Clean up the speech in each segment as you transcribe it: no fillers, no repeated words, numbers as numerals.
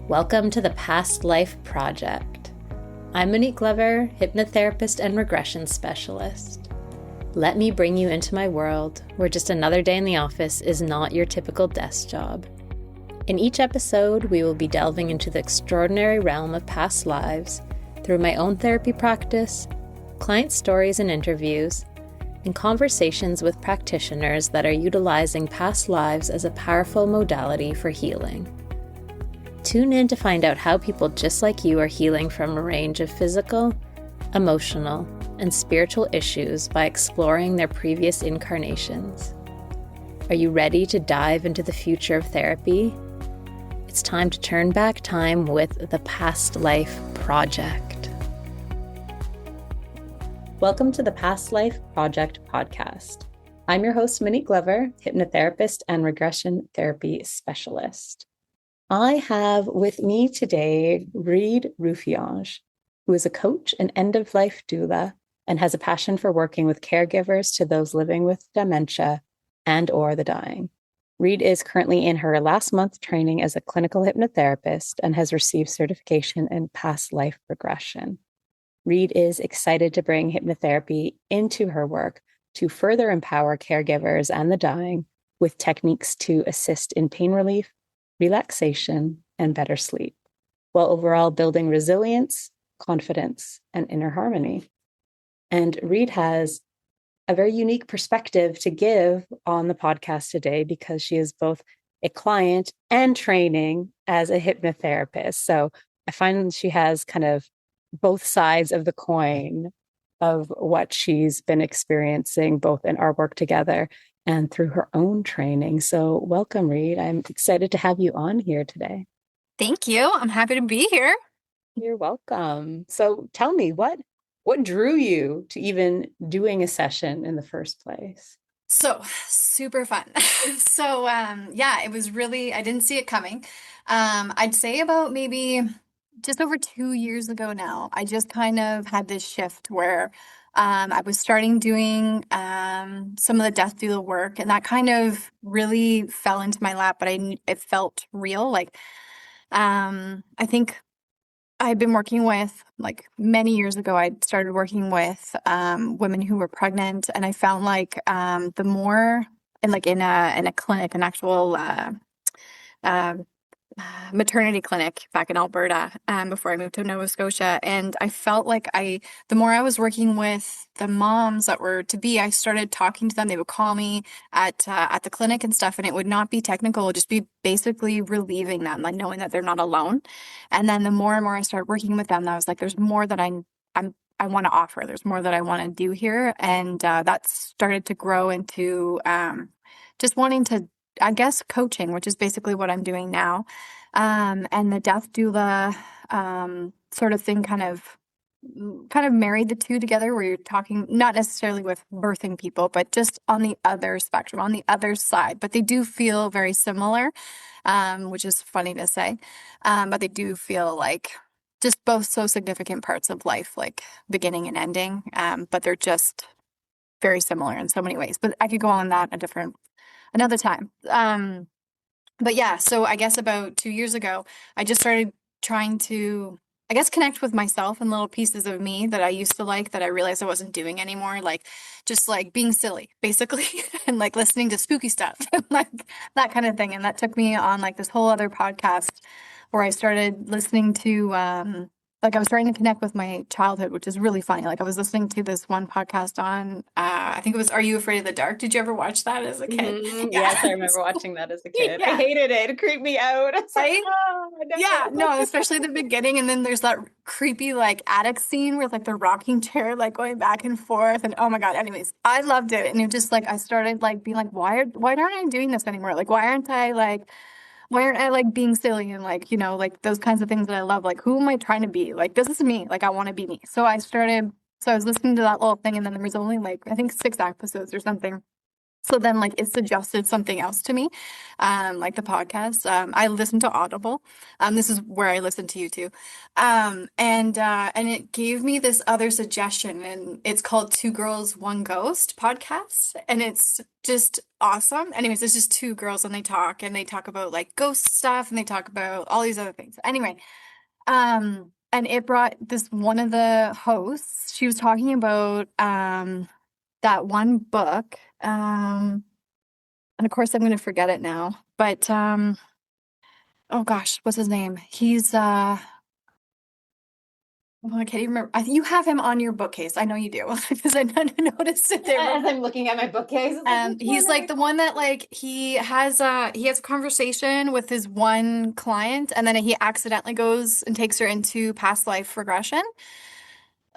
Welcome to the Past Life Project. I'm Monique, hypnotherapist and regression specialist. Let me bring you into my world where just another day in the office is not your typical desk job. In each episode, we will be delving into the extraordinary realm of past lives through my own therapy practice, client stories and interviews, and conversations with practitioners that are utilizing past lives as a powerful modality for healing. Tune in to find out how people just like you are healing from a range of physical, emotional, and spiritual issues by exploring their previous incarnations. Are you ready to dive into the future of therapy? It's time to turn back time with the Past Life Project. Welcome to the Past Life Project podcast. I'm your host, Monique, hypnotherapist and regression therapy specialist. I have with me today Reid Rufiange, who is a coach and End of Life Doula and has a passion for working with caregivers to those living with dementia and or the dying. Reid is currently in her last month training as a clinical hypnotherapist and has received certification in Past Life Regression. Reid is excited to bring hypnotherapy into her work to further empower caregivers and the dying with techniques to assist in pain relief, relaxation, and better sleep, while overall building resilience, confidence, and inner harmony. And Reid has a very unique perspective to give on the podcast today because she is both a client and training as a hypnotherapist. So I find she has kind of both sides of the coin of what she's been experiencing, both in our work together and through her own training. So welcome, Reid. I'm excited to have you on here today. Thank you. I'm happy to be here. You're welcome. So tell me, what drew you to even doing a session in the first place? So super fun. It was really, I didn't see it coming. I'd say about maybe just over 2 years ago now, I just kind of had this shift where I was starting doing some of the death doula work, and that kind of really fell into my lap, but it felt real. I think I'd been working with, many years ago, I started working with women who were pregnant, and I found the more, and in a clinic, an actual maternity clinic back in Alberta before I moved to Nova Scotia. And I felt the more I was working with the moms that were to be, I started talking to them. They would call me at the clinic and stuff, and it would not be technical. It would just be basically relieving them, knowing that they're not alone. And then the more and more I started working with them, I was like, there's more that I want to offer. There's more that I want to do here. And that started to grow into just wanting to, I guess, coaching, which is basically what I'm doing now. And the death doula sort of thing kind of married the two together, where you're talking not necessarily with birthing people, but just on the other spectrum, on the other side. But they do feel very similar, which is funny to say. But they do feel like just both so significant parts of life, like beginning and ending. But they're just very similar in so many ways. But I could go on that another time. But yeah, so I guess about 2 years ago, I just started trying to, I guess, connect with myself and little pieces of me that I used to like that I realized I wasn't doing anymore. Just being silly, basically, and listening to spooky stuff, and that kind of thing. And that took me on this whole other podcast where I started listening to, I was starting to connect with my childhood, which is really funny. I was listening to this one podcast on, I think it was Are You Afraid of the Dark? Did you ever watch that as a kid? Mm-hmm. Yes, I remember watching that as a kid. Yeah. I hated it. It creeped me out. Right? No, especially the beginning. And then there's that creepy attic scene with the rocking chair going back and forth. And oh my God. Anyways, I loved it. And it just I started being why aren't I doing this anymore? Why aren't I being silly and those kinds of things that I love? Who am I trying to be? This is me. I want to be me. So I was listening to that little thing, and then there was only I think 6 episodes or something. So then like it suggested something else to me, like the podcast. I listen to Audible. This is where I listen to you too. And it gave me this other suggestion, and it's called Two Girls, One Ghost podcast. And it's just awesome. Anyways, it's just two girls and they talk about like ghost stuff and they talk about all these other things. Anyway, and it brought this one of the hosts, she was talking about that one book. And of course I'm going to forget it now, but oh gosh, what's his name? He's oh, I can't even remember. I think you have him on your bookcase. I know you do because I noticed it there. As I'm looking at my bookcase, He's like the one that like he has a conversation with his one client, and then he accidentally goes and takes her into past life regression.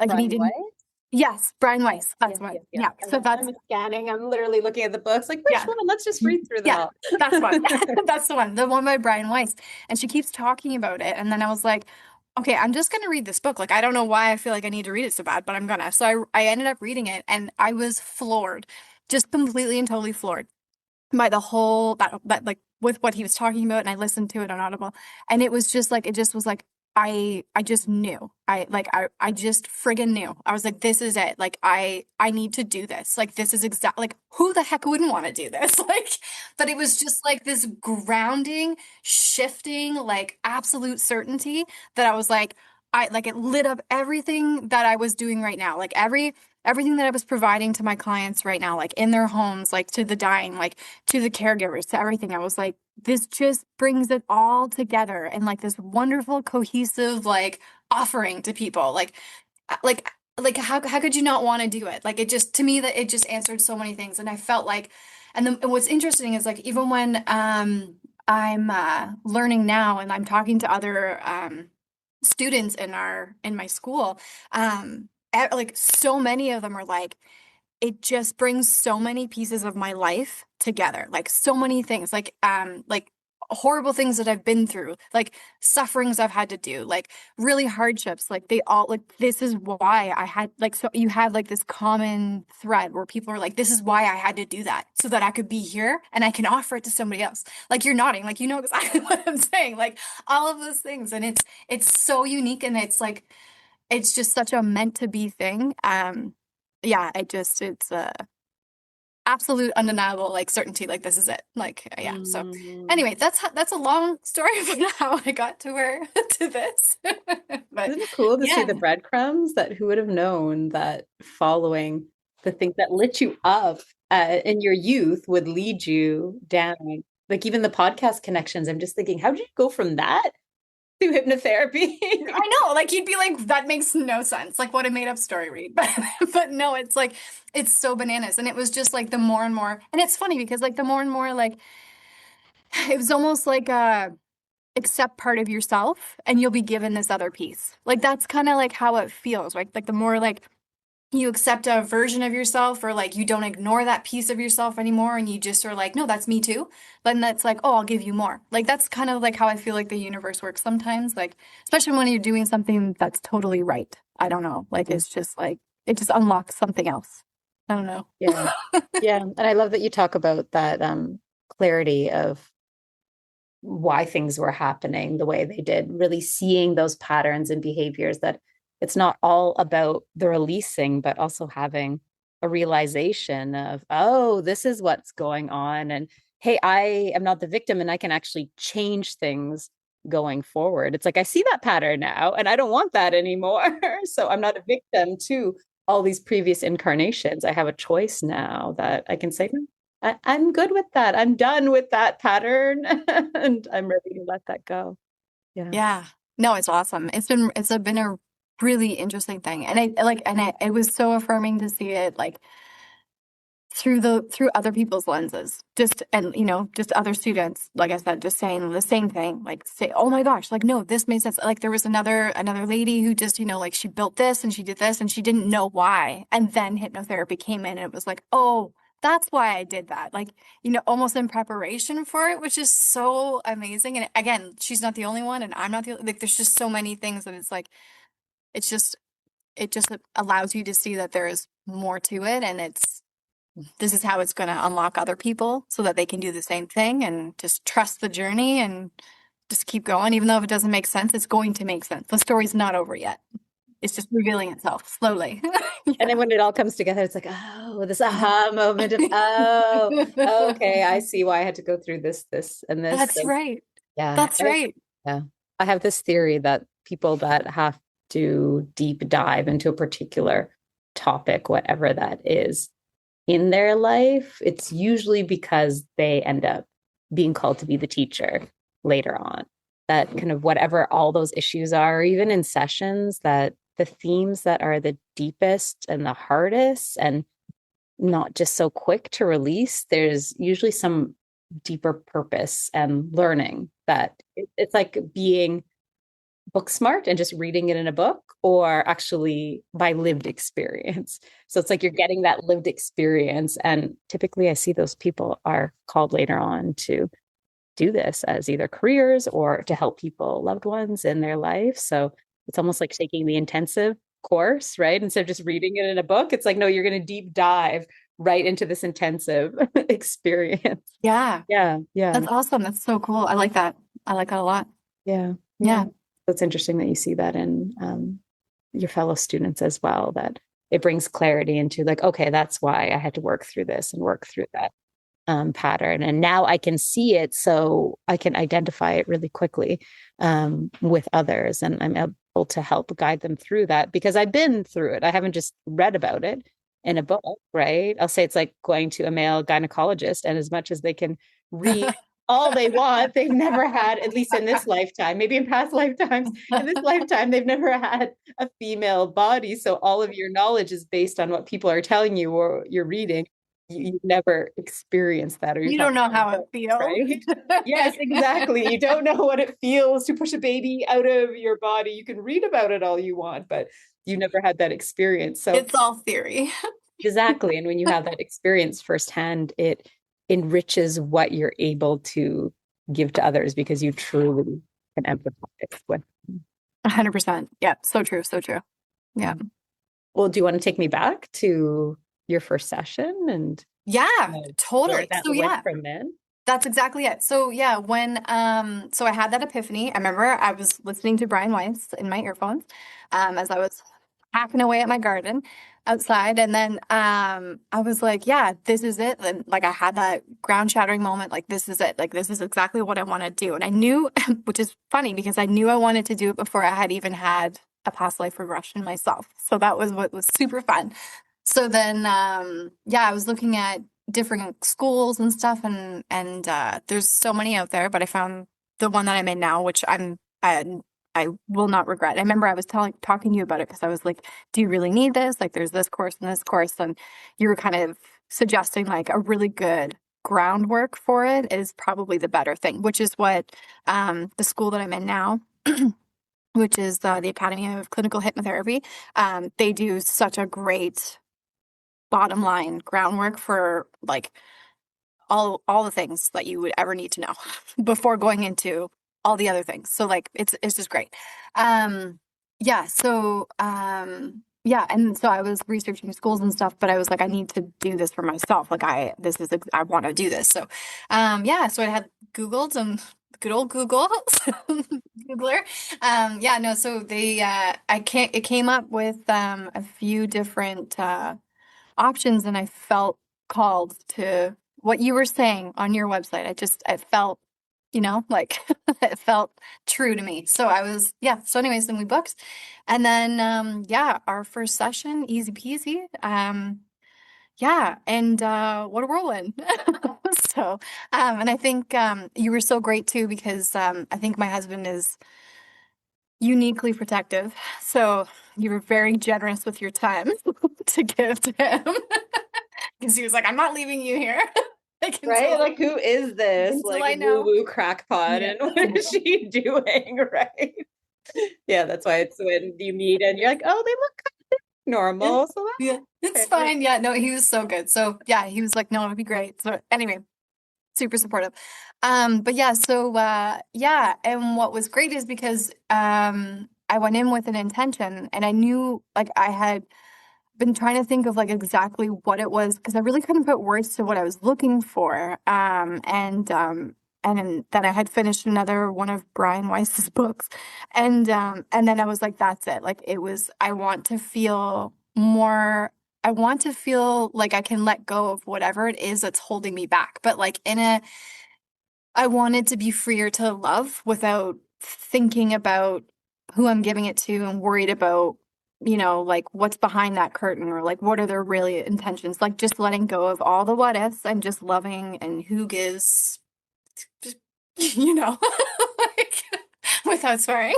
Like and he Brian didn't. White. Yes, Brian Weiss. That's Yes, one. yes, Yeah. yes. So that's I'm scanning. I'm literally looking at the books. Like, which yeah. one? Let's just read through them Yeah, all. that's one. That's the one. The one by Brian Weiss. And she keeps talking about it. And then I was like, okay, I'm just gonna read this book. Like, I don't know why I feel like I need to read it so bad, but I'm gonna. So I ended up reading it and I was floored, just completely and totally floored by the whole that like with what he was talking about. And I listened to it on Audible, and it was just like it just was like I just knew. I just friggin' knew. I was like, this is it. Like I need to do this. Like this is exactly like who the heck wouldn't want to do this? Like, but it was just like this grounding, shifting, like absolute certainty that I was like, I like it lit up everything that I was doing right now. Like everything that I was providing to my clients right now, like in their homes, like to the dying, like to the caregivers, to everything. I was like, this just brings it all together and like this wonderful, cohesive, like offering to people. Like how could you not want to do it? Like it just to me that it just answered so many things. And I felt like, and what's interesting is like even when I'm learning now and I'm talking to other students in my school, like so many of them are like, it just brings so many pieces of my life together, like so many things, like horrible things that I've been through, like sufferings I've had to do, like really hardships, like they all like this is why I had like so you have like this common thread where people are like, this is why I had to do that so that I could be here and I can offer it to somebody else. Like you're nodding, like you know exactly what I'm saying, like all of those things. And it's so unique and it's like it's just such a meant to be thing. Yeah, it's absolute undeniable like certainty like this is it. Like yeah. So anyway, that's a long story about how I got to where to this. But Isn't it cool to see yeah. the breadcrumbs that who would have known that following the things that lit you up in your youth would lead you down? Like even the podcast connections, I'm just thinking, how did you go from that to hypnotherapy? I know, like you'd be like, that makes no sense. Like what a made up story, Reid. But no, it's like it's so bananas. And it was just like the more and more, and it's funny because like the more and more like it was almost like accept part of yourself and you'll be given this other piece. Like that's kind of like how it feels, right? Like the more like you accept a version of yourself or like you don't ignore that piece of yourself anymore and you just are like, no, that's me too. Then that's like, oh, I'll give you more. Like that's kind of like how I feel like the universe works sometimes, like especially when you're doing something that's totally right. I don't know. Like it's just like it just unlocks something else. I don't know. Yeah. Yeah. And I love that you talk about that clarity of why things were happening the way they did, really seeing those patterns and behaviors, that it's not all about the releasing, but also having a realization of, oh, this is what's going on. And hey, I am not the victim and I can actually change things going forward. It's like, I see that pattern now and I don't want that anymore. So I'm not a victim to all these previous incarnations. I have a choice now that I can say, I'm good with that. I'm done with that pattern and I'm ready to let that go. Yeah. Yeah. No, it's awesome. It's been a really interesting thing. And it was so affirming to see it like through other people's lenses. Just and just other students, like I said, just saying the same thing. Like say, oh my gosh, like no, this made sense. Like there was another lady who just, like she built this and she did this and she didn't know why. And then hypnotherapy came in and it was like, oh, that's why I did that. Like, almost in preparation for it, which is so amazing. And again, she's not the only one and I'm not the like there's just so many things that it's like it's just it just allows you to see that there is more to it and this is how it's going to unlock other people so that they can do the same thing, and just trust the journey and just keep going. Even though if it doesn't make sense, it's going to make sense. The story's not over yet. It's just revealing itself slowly. And then when it all comes together, it's like, oh, this aha moment of, oh, okay, I see why I had to go through this, and this. That's And right. yeah. That's right. Yeah. I have this theory that people that have to deep dive into a particular topic, whatever that is, in their life, it's usually because they end up being called to be the teacher later on. That kind of whatever all those issues are, even in sessions, that the themes that are the deepest and the hardest and not just so quick to release, there's usually some deeper purpose and learning that it's like being book smart and just reading it in a book, or actually by lived experience. So it's like you're getting that lived experience. And typically I see those people are called later on to do this as either careers or to help people, loved ones in their life. So it's almost like taking the intensive course, right? Instead of just reading it in a book, it's like, no, you're going to deep dive right into this intensive experience. Yeah. Yeah. Yeah. That's awesome. That's so cool. I like that. I like that a lot. Yeah. Yeah. It's interesting that you see that in your fellow students as well, that it brings clarity into like, okay, that's why I had to work through this and work through that pattern. And now I can see it, so I can identify it really quickly with others. And I'm able to help guide them through that because I've been through it. I haven't just read about it in a book, right? I'll say it's like going to a male gynecologist, and as much as they can read all they want, they've never had, at least in this lifetime, maybe in past lifetimes, in this lifetime, they've never had a female body. So all of your knowledge is based on what people are telling you or you're reading. You've never experienced that, or You don't know how it feels. Right? Yes, exactly. You don't know what it feels to push a baby out of your body. You can read about it all you want, but you never had that experience. So it's all theory. Exactly. And when you have that experience firsthand, it enriches what you're able to give to others because you truly can empathize with them. 100%. Yeah. So true. So true. Yeah. Well, do you want to take me back to your first session and yeah, totally. that So went from then? That's exactly it. So yeah, when so I had that epiphany. I remember I was listening to Brian Weiss in my earphones as I was hacking away at my garden outside, and then I was like, yeah, this is it. And like I had that ground shattering moment, like this is it. Like this is exactly what I want to do. And I knew, which is funny because I knew I wanted to do it before I had even had a past life regression myself. So that was what was super fun. So then yeah, I was looking at different schools and stuff, and there's so many out there, but I found the one that I'm in now, which I will not regret. I remember I was talking to you about it because I was like, do you really need this? Like there's this course and this course, and you were kind of suggesting like a really good groundwork for it is probably the better thing, which is what the school that I'm in now which is the Academy of Clinical Hypnotherapy. They do such a great bottom line groundwork for like all the things that you would ever need to know before going into all the other things. So like it's just great. Yeah, so yeah, and so I was researching schools and stuff, but I was like, I need to do this for myself. Like I want to do this. So yeah, so I had Googled and good old Google Googler. Yeah, no, so they it came up with a few different options, and I felt called to what you were saying on your website. I felt, like it felt true to me. So yeah. So anyways, then we booked, and then, yeah, our first session, easy peasy. Yeah. And, what a whirlwind. So, and I think, you were so great too, because, I think my husband is uniquely protective. So you were very generous with your time to give to him. Because he was like, I'm not leaving you here. Right? Like, who is this? Like, woo-woo crackpot, yeah. And what is she doing? Right? Yeah, that's why it's when you meet and you're like, oh, they look kind of normal. So yeah, it's fine. Yeah, no, he was so good. So yeah, he was like, no, it'd be great. So anyway, super supportive. But yeah, so yeah, and what was great is because I went in with an intention, and I knew like I had been trying to think of like exactly what it was, because I really couldn't put words to what I was looking for. And then I had finished another one of Brian Weiss's books. And then I was like, that's it. Like it was, I want to feel more, I want to feel like I can let go of whatever it is that's holding me back. But like I wanted to be freer to love without thinking about who I'm giving it to and worried about, like what's behind that curtain, or like what are their really intentions. Like just letting go of all the what ifs and just loving, and who gives, just, like without swearing.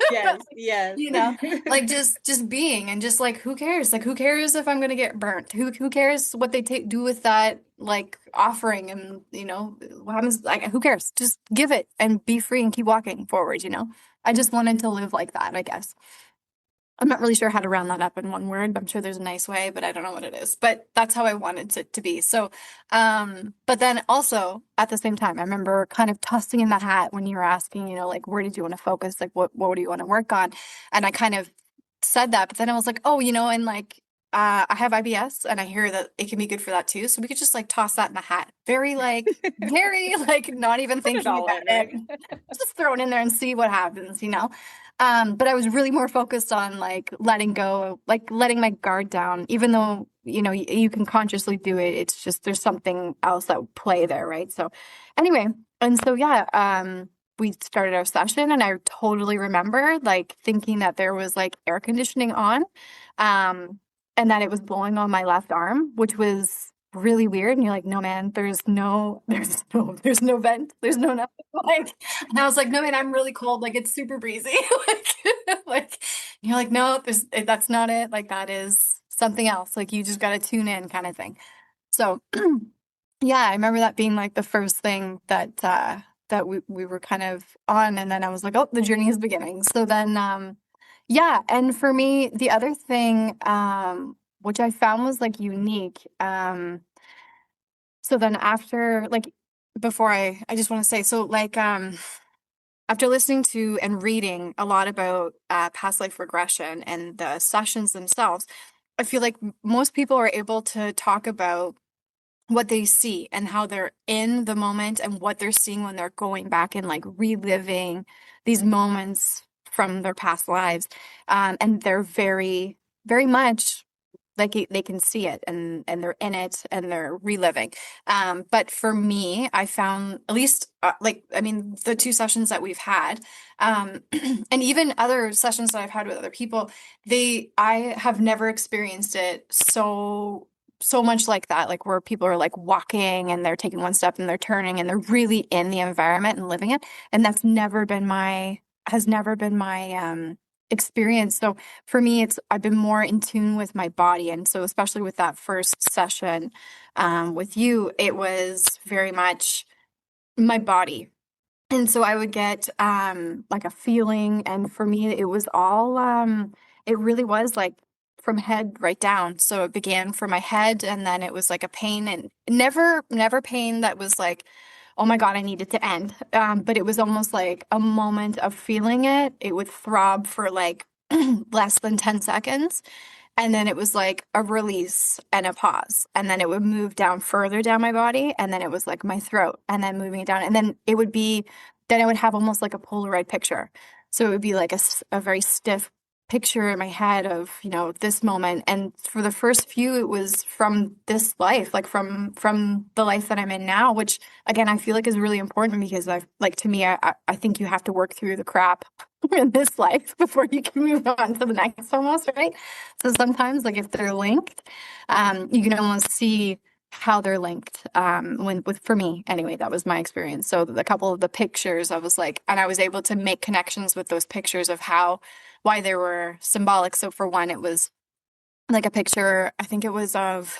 But Yes, like, yes. like just being, and just like who cares? Like who cares if I'm gonna get burnt? Who cares what they do with that like offering? And what happens? Like who cares? Just give it and be free and keep walking forward. I just wanted to live like that, I guess. I'm not really sure how to round that up in one word, but I'm sure there's a nice way, but I don't know what it is. But that's how I wanted it to be. So, but then also at the same time, I remember kind of tossing in the hat when you were asking, like, where did you want to focus? Like, what do you want to work on? And I kind of said that, but then I was like, oh, and like, I have IBS and I hear that it can be good for that too. So we could just like toss that in the hat. Very like not even Put it thinking all about in it. there. Just throw it in there and see what happens. But I was really more focused on like letting go, like letting my guard down, even though, you can consciously do it. It's just, there's something else that would play there. Right. So anyway, and so, yeah, we started our session and I totally remember like thinking that there was like air conditioning on, and that it was blowing on my left arm, which was really weird. And you're like, no, man, there's no vent. There's no nothing. Like, and I was like, no, man, I'm really cold. Like it's super breezy. Like, you're like, no, that's not it. Like that is something else. Like you just got to tune in kind of thing. So yeah, I remember that being like the first thing that we were kind of on. And then I was like, oh, the journey is beginning. So then, yeah. And for me, the other thing, which I found was like unique. So then after like, before I just want to say, so like, after listening to and reading a lot about past life regression and the sessions themselves, I feel like most people are able to talk about what they see and how they're in the moment and what they're seeing when they're going back and like reliving these moments from their past lives. And they're very, very much like they can see it, and they're in it and they're reliving. But for me, I found at least like, I mean, the two sessions that we've had, and even other sessions that I've had with other people, I have never experienced it so much like that, like where people are like walking and they're taking one step and they're turning and they're really in the environment and living it. And that's has never been my experience. So for me, I've been more in tune with my body. And so especially with that first session with you, it was very much my body. And so I would get like a feeling, and for me it was all it really was like from head right down. So it began from my head, and then it was like a pain, and never pain that was like, oh my God, I need it to end. But it was almost like a moment of feeling it. It would throb for like less than 10 seconds. And then it was like a release and a pause. And then it would move down further down my body. And then it was like my throat, and then moving it down. And then then I would have almost like a Polaroid picture. So it would be like a very stiff picture in my head of, this moment. And for the first few, it was from this life, like from the life that I'm in now, which again, I feel like is really important, because to me, I think you have to work through the crap in this life before you can move on to the next, almost, right? So sometimes, like if they're linked, you can almost see how they're linked. For me, anyway, that was my experience. So a couple of the pictures, I was like, and I was able to make connections with those pictures of why they were symbolic. So for one, it was like a picture, I think it was of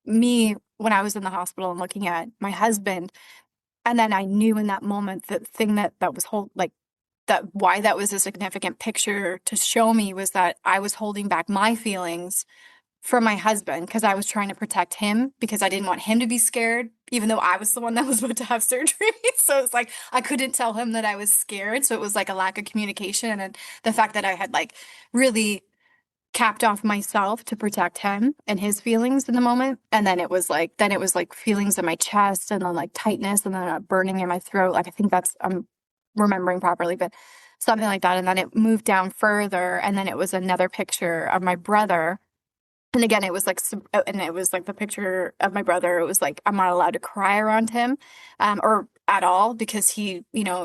me when I was in the hospital and looking at my husband. And then I knew in that moment, the thing that was that why that was a significant picture to show me was that I was holding back my feelings from my husband, because I was trying to protect him, because I didn't want him to be scared, even though I was the one that was about to have surgery. So it's like I couldn't tell him that I was scared. So it was like a lack of communication, and the fact that I had like really capped off myself to protect him and his feelings in the moment. And then it was like feelings in my chest, and then like tightness, and then a burning in my throat. Like, I think that's, I'm remembering properly, but something like that. And then it moved down further, and then it was another picture of my brother. And again, it was like, and it was like the picture of my brother. It was like, I'm not allowed to cry around him, or at all, because he,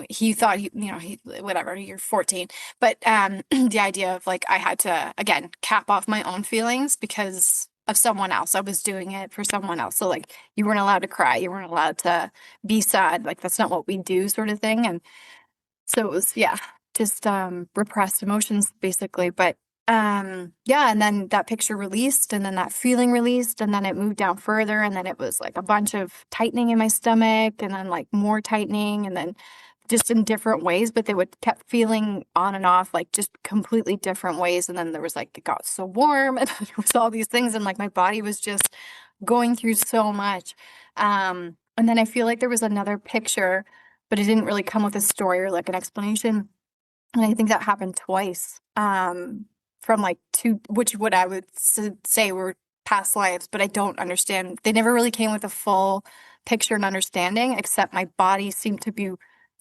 he thought, whatever, you're 14. But the idea of like, I had to, again, cap off my own feelings because of someone else. I was doing it for someone else. So like, you weren't allowed to cry. You weren't allowed to be sad. Like, that's not what we do, sort of thing. And so it was, yeah, just repressed emotions basically. But yeah, and then that picture released, and then that feeling released, and then it moved down further, and then it was like a bunch of tightening in my stomach, and then like more tightening, and then just in different ways, but they would kept feeling on and off, like just completely different ways. And then there was like, it got so warm, and there was all these things, and like my body was just going through so much. And then I feel like there was another picture, but it didn't really come with a story or like an explanation. And I think that happened twice, from like two, which what I would say were past lives, but I don't understand. They never really came with a full picture and understanding, except my body seemed to be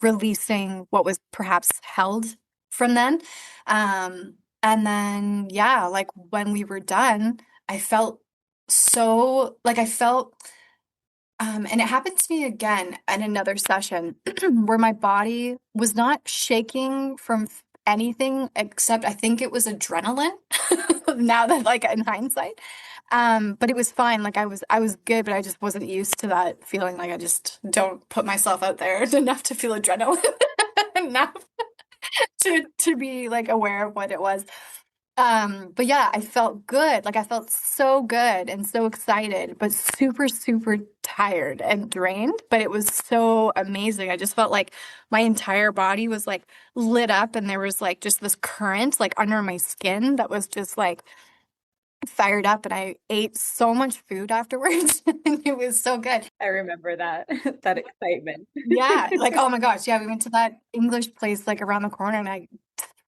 releasing what was perhaps held from then. And then, yeah, like when we were done, I felt so, like I felt, and it happened to me again in another session where my body was not shaking from anything except, I think it was adrenaline. Now that, like, in hindsight, but it was fine. Like, I was good, but I just wasn't used to that feeling. Like, I just don't put myself out there enough to feel adrenaline enough to be like aware of what it was. But yeah, I felt good. Like, I felt so good and so excited, but super, super tired and drained. But it was so amazing. I just felt like my entire body was like lit up, and there was like just this current like under my skin that was just like fired up, and I ate so much food afterwards. And it was so good. I remember that that excitement. Yeah, like, oh my gosh, yeah, we went to that English place like around the corner, and I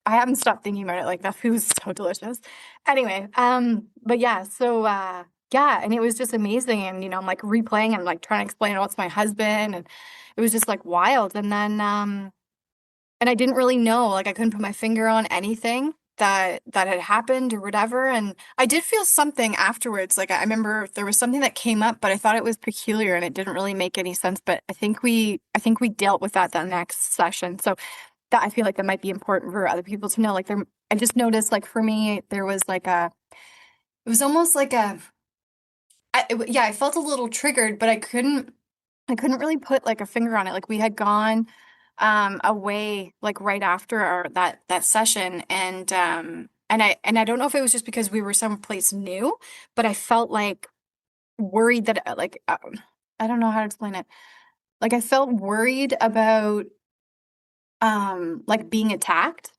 haven't stopped thinking about it. Like, that food was so delicious. Anyway, but yeah, so yeah, and it was just amazing. And I'm like replaying and like trying to explain it all to my husband, and it was just like wild. And then and I didn't really know, like I couldn't put my finger on anything that had happened or whatever. And I did feel something afterwards. Like, I remember there was something that came up, but I thought it was peculiar and it didn't really make any sense. But I think we dealt with that the next session. So that, I feel like that might be important for other people to know. Like, I just noticed, like, for me, there was like it was almost like yeah, I felt a little triggered, but I couldn't really put like a finger on it. Like, we had gone away like right after that session, and I don't know if it was just because we were someplace new, but I felt like worried that like I don't know how to explain it. Like, I felt worried about like being attacked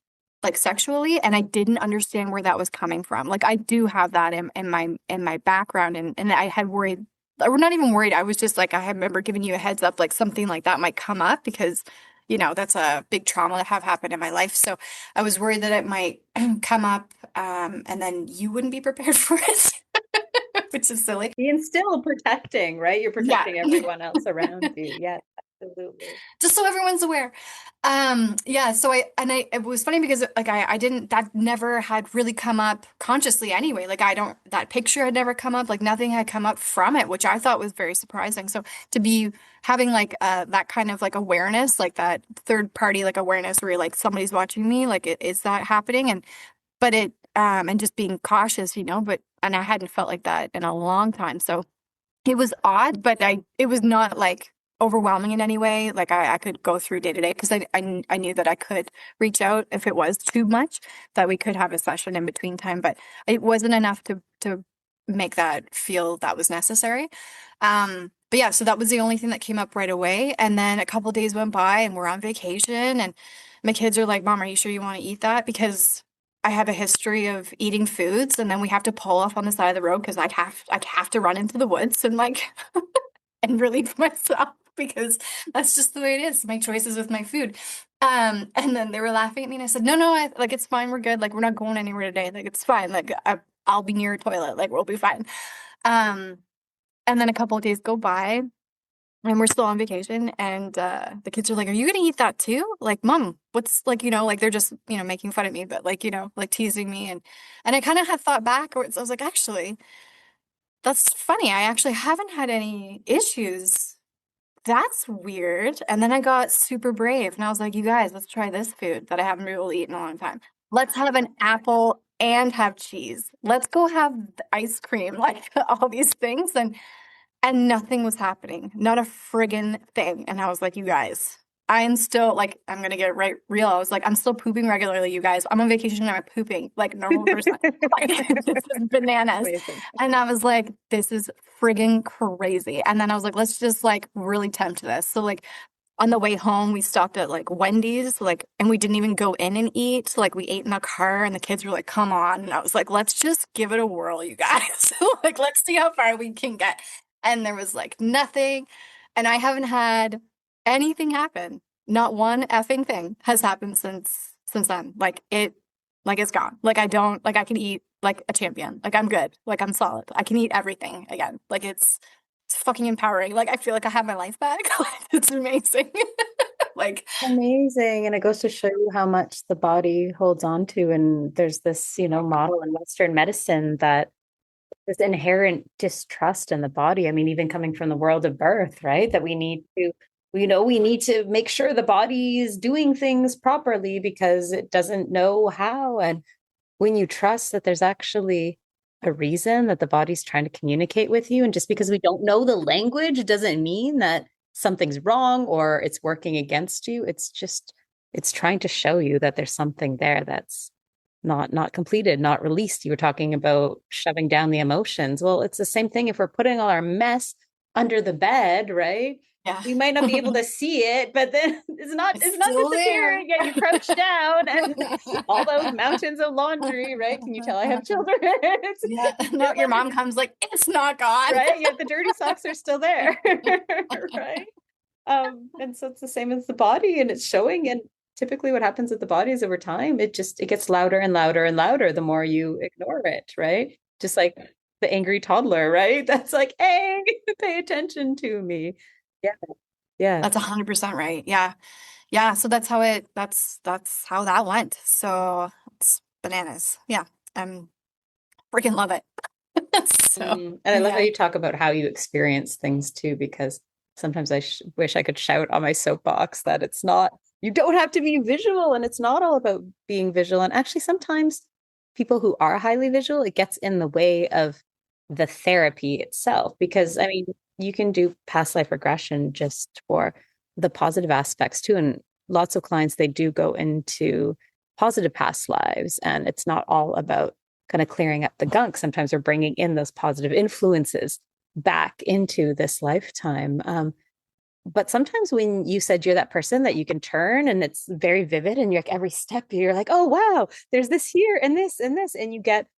like sexually, and I didn't understand where that was coming from. Like, I do have that in my background, and I had worried, or not even worried. I was just like, I remember giving you a heads up, like something like that might come up, because that's a big trauma that have happened in my life. So I was worried that it might come up, and then you wouldn't be prepared for it, which is silly. Being still protecting, right? You're Yeah. protecting everyone else around you. Yes, absolutely. Just so everyone's aware. Yeah, so it was funny because like I didn't, that never had really come up consciously anyway. Like, that picture had never come up, like nothing had come up from it, which I thought was very surprising. So to be having like that kind of like awareness, like that third party like awareness where you're like, somebody's watching me, like, is that happening? And just being cautious, and I hadn't felt like that in a long time. So it was odd, but it was not like overwhelming in any way. Like, I could go through day to day, because I knew that I could reach out if it was too much, that we could have a session in between time, but it wasn't enough to make that feel that was necessary. But yeah, so that was the only thing that came up right away. And then a couple days went by, and we're on vacation, and my kids are like, Mom, are you sure you want to eat that? Because I have a history of eating foods, and then we have to pull off on the side of the road because I'd have to run into the woods and like and relieve myself. because that's just the way it is. My choices with my food. And then they were laughing at me and I said, no, like, it's fine. We're good. Like, we're not going anywhere today. Like, it's fine. Like, I'll be near a toilet. Like, we'll be fine. Um, and then a couple of days go by and we're still on vacation. And, the kids are like, are you going to eat that too? Like, mom, what's like, like they're just, making fun of me, but like, like teasing me. And I kind of had thought back, or I was like, actually, that's funny. I actually haven't had any issues. That's weird. And then I got super brave and I was like, you guys, let's try this food that I haven't been able to eat in a long time. Let's have an apple and have cheese. Let's go have the ice cream, like all these things. And nothing was happening. Not a friggin' thing. And I was like, you guys, I am still like, I'm gonna get right real. I was like, I'm still pooping regularly, you guys. I'm on vacation and I'm pooping like a normal person. Like, this is bananas. Amazing. And I was like, this is friggin' crazy. And then I was like, let's just like really tempt this. So like on the way home, we stopped at like Wendy's, like, and we didn't even go in and eat. Like we ate in the car and the kids were like, come on. And I was like, let's just give it a whirl, you guys. Like, let's see how far we can get. And there was like nothing. And I haven't had anything happen. Not one effing thing has happened since then. Like it's gone. Like I don't, like I can eat like a champion. Like I'm good. Like I'm solid. I can eat everything again. Like it's fucking empowering. Like I feel like I have my life back. It's amazing. Like Amazing. And it goes to show you how much the body holds on to. And there's this, model in Western medicine that this inherent distrust in the body. I mean, even coming from the world of birth, right? That we need to make sure the body is doing things properly because it doesn't know how. And when you trust that there's actually a reason that the body's trying to communicate with you, and just because we don't know the language doesn't mean that something's wrong or it's working against you. It's trying to show you that there's something there that's not completed, not released. You were talking about shoving down the emotions. Well, it's the same thing if we're putting all our mess under the bed, right? yeah. We might not be able to see it, but then it's not disappearing. Yeah, you crouch down and all those mountains of laundry, right? Can you tell I have children? Yeah. No, your mom comes like, it's not gone. Right? Yeah, the dirty socks are still there. Right. And so it's the same as the body, and it's showing. And typically what happens with the body is over time, it gets louder and louder and louder the more you ignore it, right? Just like the angry toddler, right? That's like, hey, pay attention to me. Yeah. Yeah. That's 100% right. Yeah. Yeah. So that's how how that went. So it's bananas. Yeah. I'm freaking love it. So, and I love how you talk about how you experience things too, because sometimes I wish I could shout on my soapbox that you don't have to be visual, and it's not all about being visual. And actually, sometimes people who are highly visual, it gets in the way of the therapy itself, because I mean, you can do past life regression just for the positive aspects too. And lots of clients, they do go into positive past lives, and it's not all about kind of clearing up the gunk. Sometimes we're bringing in those positive influences back into this lifetime. But sometimes when you said you're that person that you can turn and it's very vivid, and you're like every step you're like, oh wow, there's this here and this and this, and you get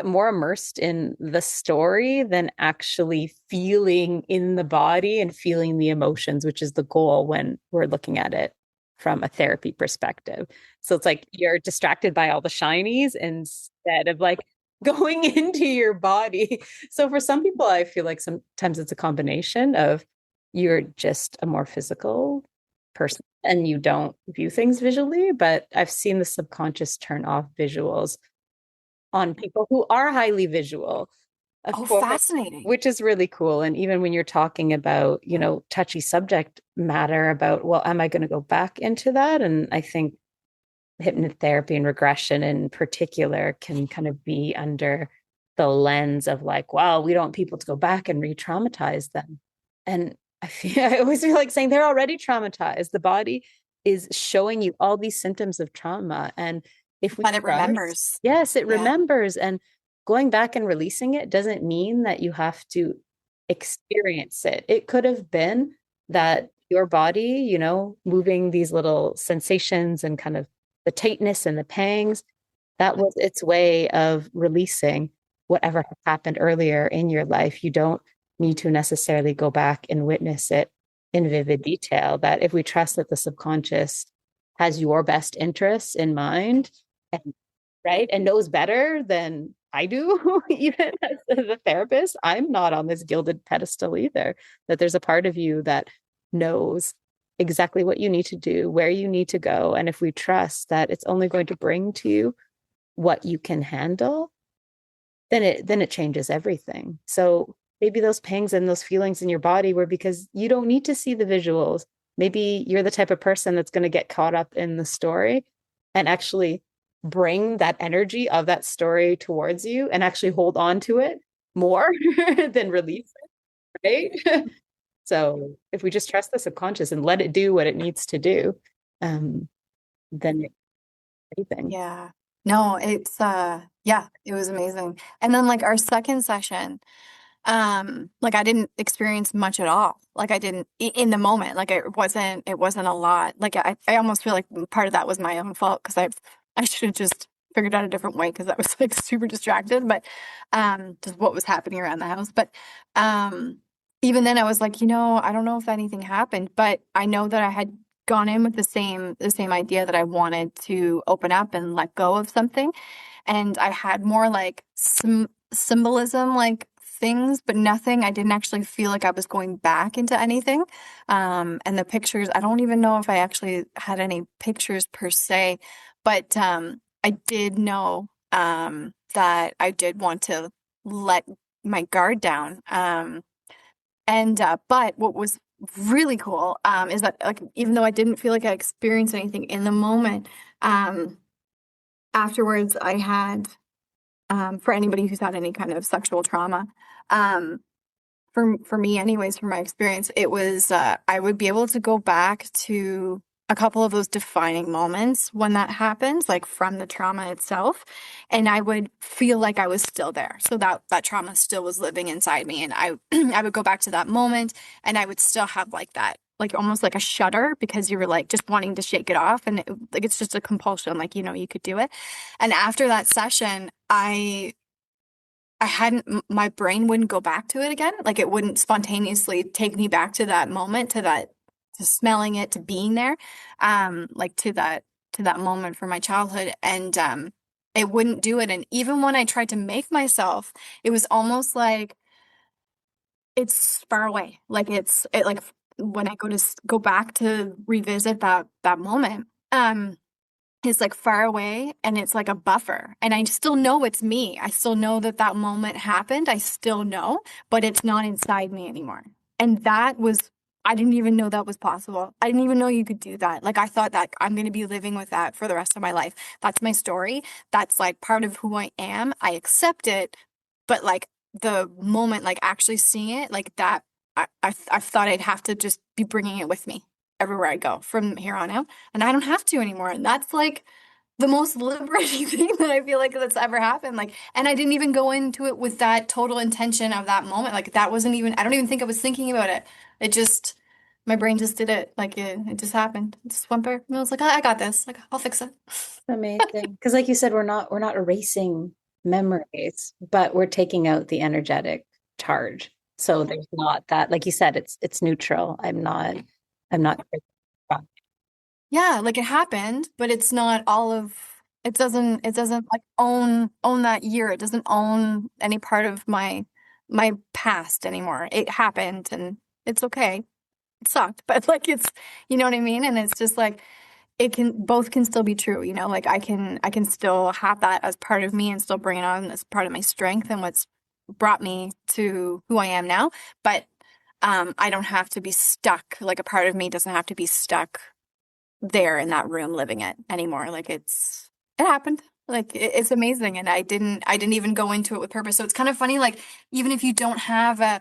more immersed in the story than actually feeling in the body and feeling the emotions, which is the goal when we're looking at it from a therapy perspective. So it's like you're distracted by all the shinies instead of like going into your body. So for some people, I feel like sometimes it's a combination of you're just a more physical person and you don't view things visually, but I've seen the subconscious turn off visuals on people who are highly visual. Oh, fascinating. Which is really cool. And even when you're talking about, touchy subject matter about, well, am I going to go back into that? And I think hypnotherapy and regression in particular can kind of be under the lens of like, wow, we don't want people to go back and re-traumatize them. And I always feel like saying they're already traumatized. The body is showing you all these symptoms of trauma. And but it remembers. Yes, it remembers. And going back and releasing it doesn't mean that you have to experience it. It could have been that your body, moving these little sensations and kind of the tightness and the pangs, that was its way of releasing whatever happened earlier in your life. You don't need to necessarily go back and witness it in vivid detail, that if we trust that the subconscious has your best interests in mind, and right, and knows better than I do, even as the therapist, I'm not on this gilded pedestal either, that there's a part of you that knows exactly what you need to do, where you need to go. And if we trust that it's only going to bring to you what you can handle, then it changes everything. So maybe those pangs and those feelings in your body were because you don't need to see the visuals. Maybe you're the type of person that's going to get caught up in the story and actually bring that energy of that story towards you and actually hold on to it more than release it, right? So if we just trust the subconscious and let it do what it needs to do, then anything. Yeah. No, it's yeah, it was amazing. And then like our second session, like I didn't experience much at all. Like I didn't in the moment, like it wasn't a lot. Like I almost feel like part of that was my own fault because I should have just figured out a different way because I was like super distracted, but just what was happening around the house. But even then I was like, I don't know if anything happened, but I know that I had gone in with the same idea that I wanted to open up and let go of something. And I had more like symbolism, like things, but nothing. I didn't actually feel like I was going back into anything. And the pictures, I don't even know if I actually had any pictures per se, but I did know that I did want to let my guard down. But what was really cool is that like even though I didn't feel like I experienced anything in the moment, um, afterwards I had for anybody who's had any kind of sexual trauma, um, for me anyways, from my experience, it was I would be able to go back to a couple of those defining moments when that happens, like from the trauma itself, and I would feel like I was still there. So that trauma still was living inside me, and I I would go back to that moment, and I would still have like that, like almost like a shudder because you were like just wanting to shake it off, and like it's just a compulsion, like you could do it. And after that session, I hadn't, my brain wouldn't go back to it again. Like it wouldn't spontaneously take me back to that moment, to smelling it, to being there, like to that moment from my childhood. And, it wouldn't do it. And even when I tried to make myself, it was almost like it's far away. Like like when I go back to revisit that moment, it's like far away and it's like a buffer. And I still know it's me. I still know that that moment happened. I still know, but it's not inside me anymore. And I didn't even know that was possible. I didn't even know you could do that. Like I thought that I'm going to be living with that for the rest of my life. That's my story. That's like part of who I am. I accept it. But like the moment, like actually seeing it like that, I thought I'd have to just be bringing it with me everywhere I go from here on out. And I don't have to anymore. And that's like the most liberating thing that I feel like that's ever happened. Like, and I didn't even go into it with that total intention of that moment. Like that wasn't even, I don't even think I was thinking about it. It just, my brain just did it. Like it just happened. It just went there. And I was like, I got this. Like, I'll fix it. Amazing. Because like you said, we're not erasing memories, but we're taking out the energetic charge. So there's not that, like you said, it's neutral. I'm not Yeah, like it happened, but it's not all of it doesn't like own that year. It doesn't own any part of my past anymore. It happened and it's okay. It sucked, but like it's you know what I mean? And it's just like it can both can still be true, like I can still have that as part of me and still bring it on as part of my strength and what's brought me to who I am now. But I don't have to be stuck. Like a part of me doesn't have to be stuck there in that room living it anymore. Like it happened. Like it's amazing. And I didn't even go into it with purpose. So it's kind of funny, like even if you don't have a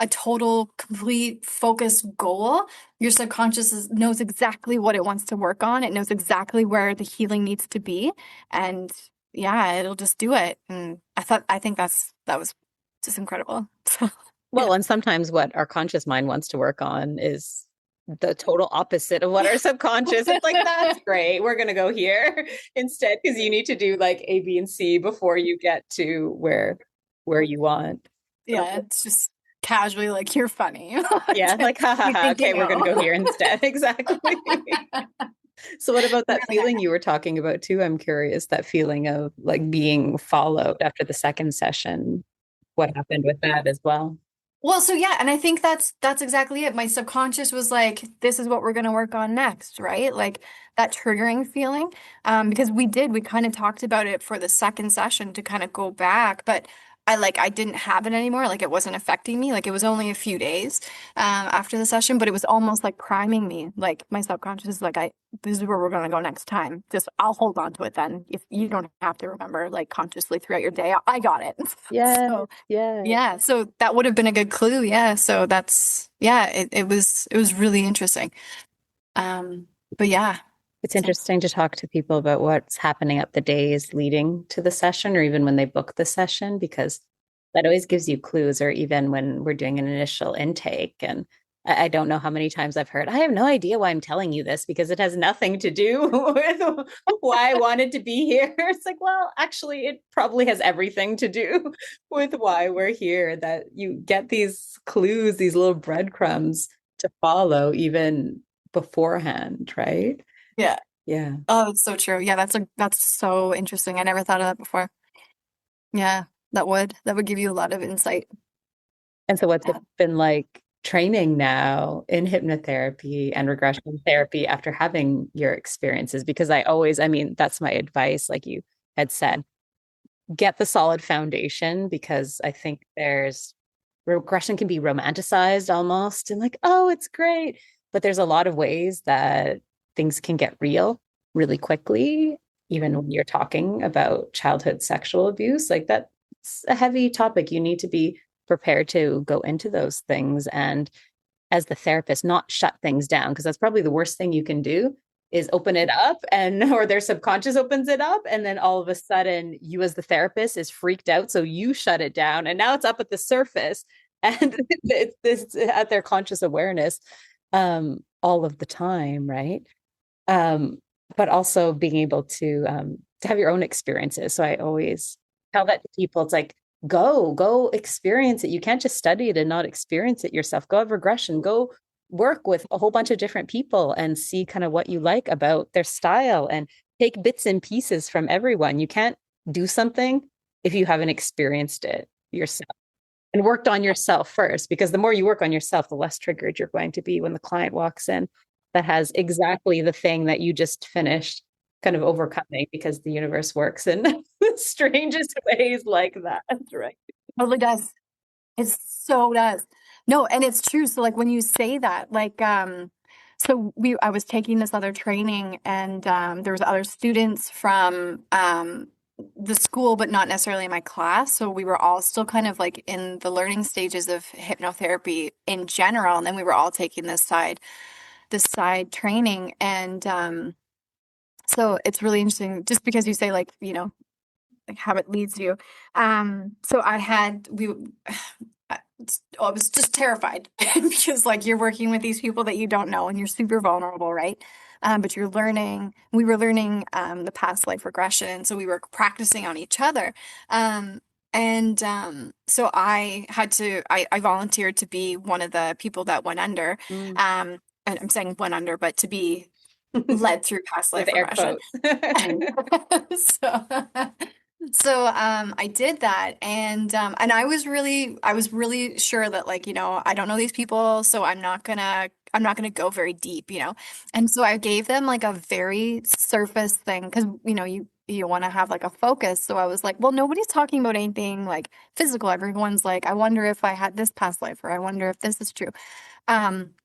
total complete focused goal, your subconscious knows exactly what it wants to work on. It knows exactly where the healing needs to be. And yeah, it'll just do it. And I think that was just incredible. So yeah. well, and sometimes what our conscious mind wants to work on is the total opposite of what our subconscious. It's like, that's great. We're gonna go here instead, because you need to do like A, B, and C before you get to where you want. So Yeah, it's just casually like, you're funny. Yeah, like, ha ha You ha. think you Okay, we're gonna know. go here instead. Exactly. So what about that Really. feeling you were talking about too? I'm curious, that feeling of like being followed after the second session. What happened with that as well? Well, so yeah, and I think that's exactly it. My subconscious was like, this is what we're going to work on next, right? Like that triggering feeling. Because we kind of talked about it for the second session to kind of go back, but I didn't have it anymore. Like it wasn't affecting me. Like it was only a few days after the session, but it was almost like priming me. Like my subconscious is like, this is where we're going to go next time. Just I'll hold on to it then. If you don't have to remember like consciously throughout your day, I got it. Yeah, So yeah. yeah, so that would have been a good clue. Yeah, so it was really interesting. Um, but yeah, It's so interesting to talk to people about what's happening up the days leading to the session, or even when they book the session, because that always gives you clues, or even when we're doing an initial intake. And I don't know how many times I've heard, I have no idea why I'm telling you this because it has nothing to do with why I wanted to be here. It's like, well, actually, it probably has everything to do with why we're here, that you get these clues, these little breadcrumbs to follow even beforehand, right? yeah. Yeah. Oh, it's so true. Yeah, that's so interesting. I never thought of that before. Yeah, that would give you a lot of insight. And so what's it Yeah. been like training now in hypnotherapy and regression therapy after having your experiences? Because I mean, that's my advice, like you had said, get the solid foundation, because I think there's regression can be romanticized almost and like, oh, it's great. But there's a lot of ways that things can get real really quickly, even when you're talking about childhood sexual abuse. Like that's a heavy topic. You need to be prepared to go into those things. And as the therapist, not shut things down, because that's probably the worst thing you can do is open it up, and or their subconscious opens it up, and then all of a sudden you as the therapist is freaked out, so you shut it down and now it's up at the surface, and it's at their conscious awareness all of the time, right? um but also being able to have your own experiences. So I always tell that to people. It's like, go experience it. You can't just study it and not experience it yourself. Go have regression, go work with a whole bunch of different people and see kind of what you like about their style, and take bits and pieces from everyone. You can't do something if you haven't experienced it yourself and worked on yourself first, because the more you work on yourself, the less triggered you're going to be when the client walks in that has exactly the thing that you just finished kind of overcoming, because the universe works in the strangest ways like that, right? Totally does. It so does. No, and it's true. So like when you say that, like so I was taking this other training and there was other students from the school, but not necessarily in my class. So we were all still kind of like in the learning stages of hypnotherapy in general. And then we were all taking this side training. And so it's really interesting just because you say like, like how it leads you. So I had we I was just terrified because like you're working with these people that you don't know and you're super vulnerable, right? But we were learning the past life regression. So we were practicing on each other. And so I volunteered to be one of the people that went under. Mm. And I'm saying went under, but to be led through past With life air regression. quotes. So, so I did that and I was really sure that like, I don't know these people, so I'm not gonna go very deep. And so I gave them like a very surface thing because you want to have like a focus. So I was like, well, nobody's talking about anything like physical. Everyone's like, I wonder if I had this past life, or I wonder if this is true. Um,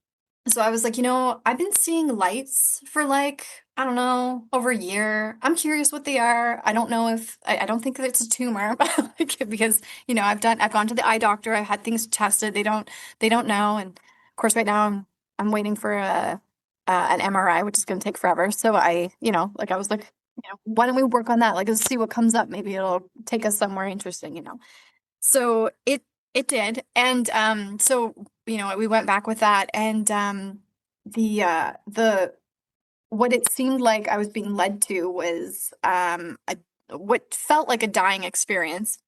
so I was like, I've been seeing lights for like, I don't know, over a year. I'm curious what they are. I don't know if I don't think that it's a tumor because, I've gone to the eye doctor. I've had things tested. They don't know. And of course, right now I'm waiting for an MRI, which is going to take forever. So like I was like, why don't we work on that? Like, let's see what comes up. Maybe it'll take us somewhere interesting. So it did. And so we went back with that and the what it seemed like I was being led to was what felt like a dying experience.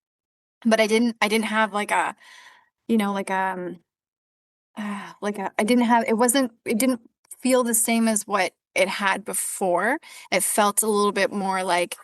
But I didn't have like it didn't feel the same as what it had before. It felt a little bit more like,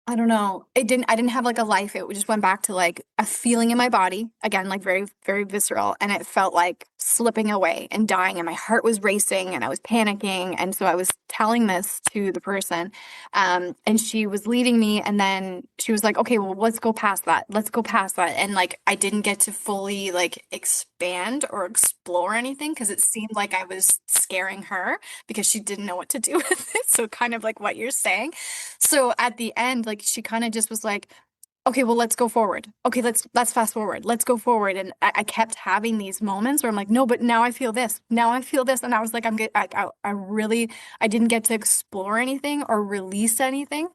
I don't know. I didn't have like a life. It just went back to like a feeling in my body, again, like very, very visceral. And it felt like slipping away and dying. And my heart was racing and I was panicking. And so I was telling this to the person. And she was leading me. And then she was like, okay, well, let's go past that. Let's go past that. And like, I didn't get to fully like expand or explore anything because it seemed like I was scaring her because she didn't know what to do with it. So kind of like what you're saying. So at the end, like she kind of just was like, okay, well, let's go forward. Okay, let's fast forward. Let's go forward. And I kept having these moments where I'm like, no, but now I feel this. Now I feel this. And I was like, I'm good. I really, I didn't get to explore anything or release anything.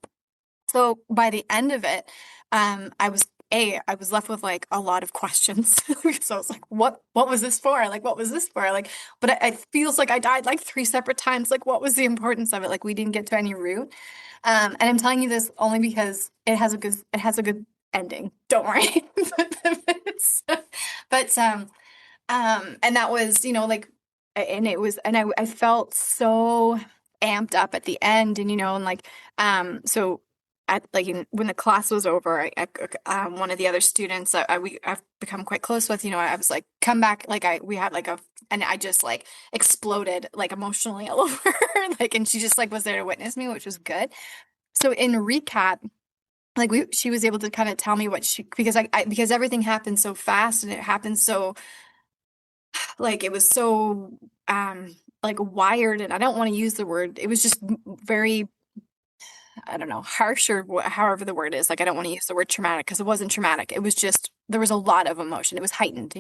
So by the end of it, I was left with like a lot of questions. So I was like, what was this for? Like, what was this for? Like, but it feels like I died like three separate times. Like, what was the importance of it? Like, we didn't get to any root. And I'm telling you this only because it has a good ending. Don't worry. But and that was, like, and it was, and I felt so amped up at the end, and and like, so at like when the class was over, one of the other students that I've become quite close with, I was like, come back, like we had like and I just like exploded like emotionally all over her, like, and she just like was there to witness me, which was good. So in recap, like she was able to kind of tell me what because because everything happened so fast and it happened so like it was so like wired, and I don't want to use the word, it was just very, I don't know, harsh or however the word is. Like, I don't want to use the word traumatic because it wasn't traumatic. It was just, there was a lot of emotion. It was heightened.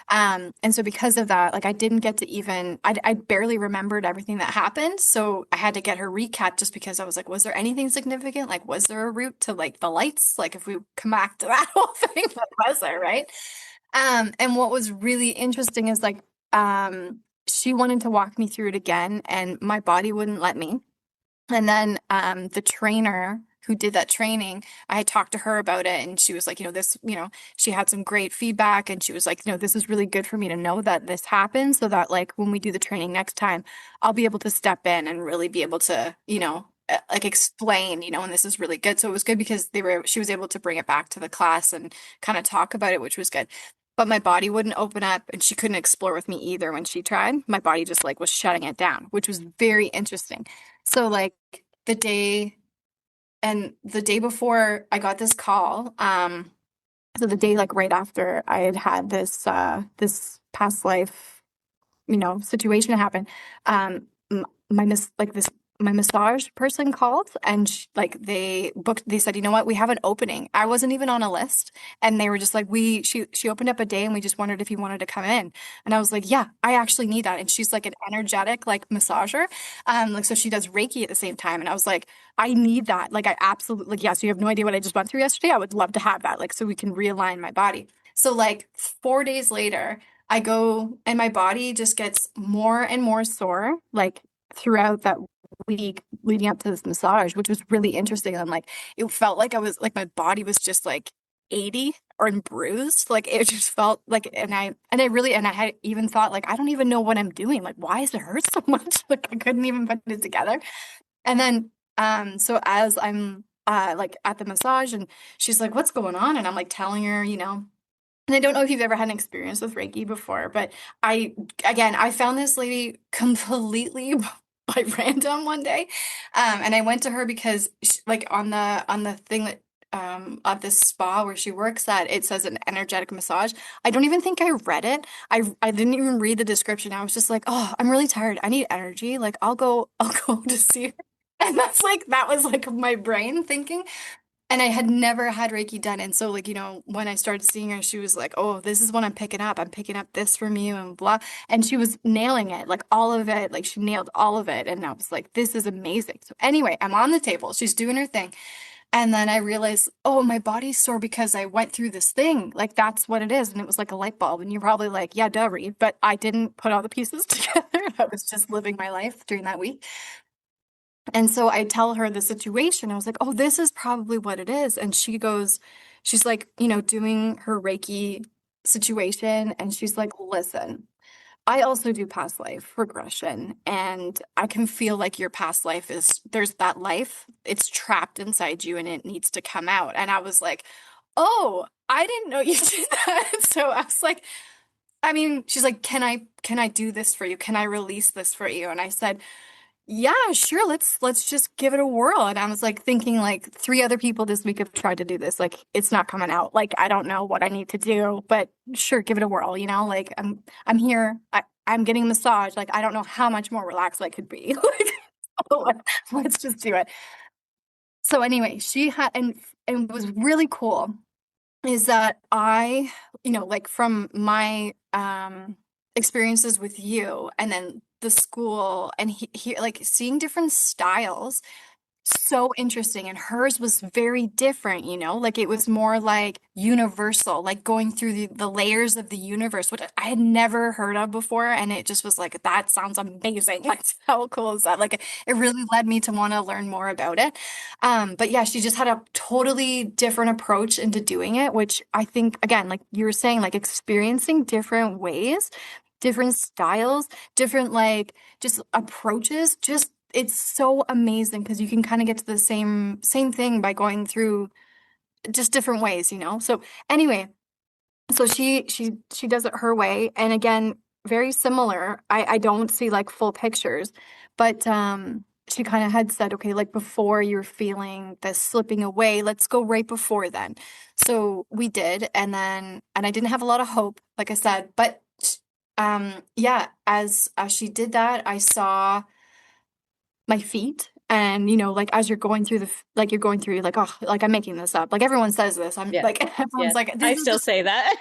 And so because of that, like, I didn't get to even, I barely remembered everything that happened. So I had to get her recap just because I was like, was there anything significant? Like, was there a route to like the lights? Like, if we come back to that whole thing, what was there, right? And what was really interesting is like, she wanted to walk me through it again, and my body wouldn't let me. And then the trainer who did that training, I had talked to her about it, and she was like, she had some great feedback, and she was like, this is really good for me to know that this happened, so that like when we do the training next time, I'll be able to step in and really be able to, like explain, and this is really good. So it was good because she was able to bring it back to the class and kind of talk about it, which was good. But my body wouldn't open up, and she couldn't explore with me either when she tried. My body just like was shutting it down, which was very interesting. So like the day the day before I got this call, so the day like right after I had had this past life, situation happen, my miss like this my massage person called, and they said, you know what, we have an opening. I wasn't even on a list, and they were just like, she opened up a day, and we just wondered if you wanted to come in. And I was like, yeah, I actually need that. And she's like an energetic like massager, like, so she does Reiki at the same time. And I was like, I need that. Like, I absolutely, like, yeah, so you have no idea what I just went through yesterday. I would love to have that, like, so we can realign my body. So like 4 days later, I go, and my body just gets more and more sore, like throughout that week leading up to this massage, which was really interesting. I'm like, it felt like I was like, my body was just like 80 or bruised. Like, it just felt like, and I had even thought like, I don't even know what I'm doing. Like, why does it hurt so much? Like, I couldn't even put it together. And then, so as I'm like at the massage, and she's like, what's going on? And I'm like telling her, and I don't know if you've ever had an experience with Reiki before, but I found this lady completely by random one day. And I went to her because like on the thing that of this spa where she works at, it says an energetic massage. I don't even think I read it. I didn't even read the description. I was just like, oh, I'm really tired. I need energy. Like, I'll go to see her. And that was like my brain thinking. And I had never had Reiki done. And so, like, when I started seeing her, she was like, oh, this is what I'm picking up. I'm picking up this from you and blah. And she was nailing it, like all of it. Like, she nailed all of it. And I was like, this is amazing. So anyway, I'm on the table. She's doing her thing. And then I realized, oh, my body's sore because I went through this thing. Like, that's what it is. And it was like a light bulb. And you're probably like, yeah, duh, Reid. But I didn't put all the pieces together. I was just living my life during that week. And so I tell her the situation. I was like, oh, this is probably what it is. And she goes, she's like, you know, doing her Reiki situation. And she's like, listen, I also do past life regression, and I can feel like your past life is there's that life, it's trapped inside you and it needs to come out. And I was like, oh, I didn't know you did that. So I was like, I mean, she's like, can I do this for you? Can I release this for you? And I said, yeah, sure. Let's just give it a whirl. And I was like thinking like 3 other people this week have tried to do this. Like it's not coming out. Like I don't know what I need to do, but sure, give it a whirl, you know? Like I'm here. I'm getting a massage. Like I don't know how much more relaxed I could be. Like let's just do it. So anyway, she had and it was really cool is that I, you know, like from my experiences with you and then the school and he like seeing different styles, so interesting. And hers was very different, you know, like it was more like universal, like going through the layers of the universe, which I had never heard of before. And it just was like, that sounds amazing. Like, how cool is that? Like, it really led me to want to learn more about it. But yeah, she just had a totally different approach into doing it, which I think, again, like you were saying, like experiencing different ways, different styles, different like just approaches, just it's so amazing because you can kind of get to the same thing by going through just different ways, you know? So anyway, so she does it her way. And again, very similar. I don't see like full pictures, but she kind of had said, okay, like before you're feeling this slipping away, let's go right before then. So we did, and I didn't have a lot of hope, like I said, but yeah, as she did that, I saw my feet. And, you know, like as you're going through like you're going through, like, oh, like I'm making this up. Like everyone says this. I'm Yes. like, everyone's Yes. like, I this is still just, say that.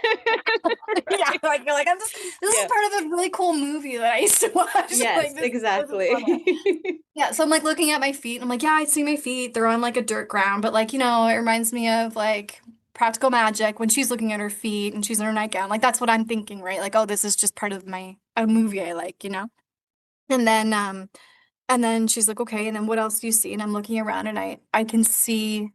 yeah, like you're like, this is Yeah. part of a really cool movie that I used to watch. Yes, Like this is fun. exactly. Yeah. So I'm like looking at my feet and I'm like, yeah, I see my feet. They're on like a dirt ground, but like, you know, it reminds me of like Practical Magic when she's looking at her feet and she's in her nightgown. Like that's what I'm thinking, right? Like, oh, this is just part of a movie I like, you know? And then, and then she's like, okay, and then what else do you see? And I'm looking around and I can see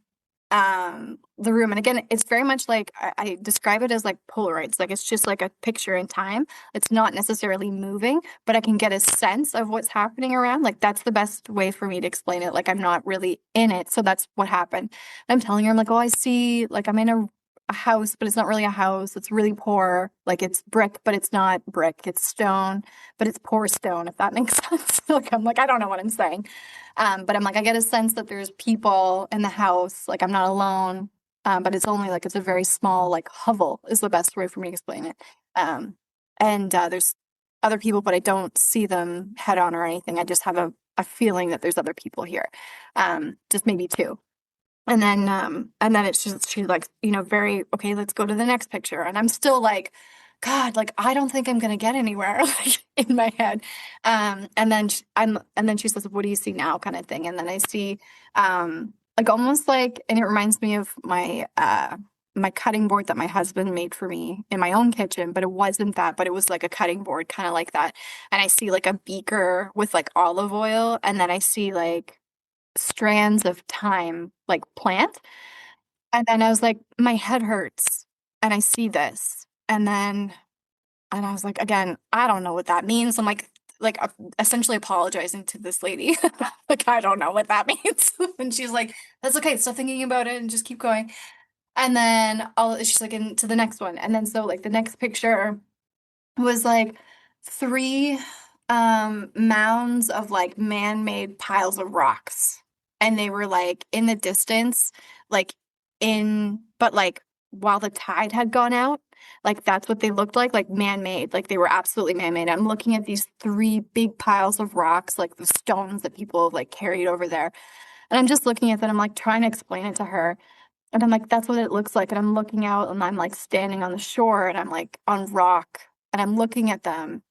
the room. And again, it's very much like I describe it as like Polaroids. Like it's just like a picture in time. It's not necessarily moving, but I can get a sense of what's happening around. Like that's the best way for me to explain it. Like I'm not really in it. So that's what happened. I'm telling her, I'm like, oh, I see, like I'm in a house, but it's not really a house. It's really poor. Like it's brick, but it's not brick. It's stone, but it's poor stone, if that makes sense. Like I'm like, I don't know what I'm saying. But I'm like, I get a sense that there's people in the house. Like I'm not alone. But it's only like it's a very small like hovel is the best way for me to explain it. And there's other people, but I don't see them head on or anything. I just have a feeling that there's other people here. Just maybe two. And then it's just she's like, you know, very okay, let's go to the next picture. And I'm still like, God, like I don't think I'm gonna get anywhere like in my head. And then she says, what do you see now? Kind of thing. And then I see like almost like, and it reminds me of my cutting board that my husband made for me in my own kitchen, but it wasn't that, but it was like a cutting board, kind of like that. And I see like a beaker with like olive oil, and then I see like strands of thyme, like plant. And then I was like, my head hurts and I see this. And I was like, again, I don't know what that means. I'm like essentially apologizing to this lady. Like, I don't know what that means. And she's like, that's okay. Stop thinking about it and just keep going. And then she's like, into the next one. And then so like the next picture was like 3 mounds of like man-made piles of rocks. And they were like in the distance, like but like while the tide had gone out, like that's what they looked like man-made, like they were absolutely man-made. I'm looking at these 3 big piles of rocks, like the stones that people have like carried over there. And I'm just looking at that. I'm like trying to explain it to her. And I'm like, that's what it looks like. And I'm looking out and I'm like standing on the shore and I'm like on rock and I'm looking at them.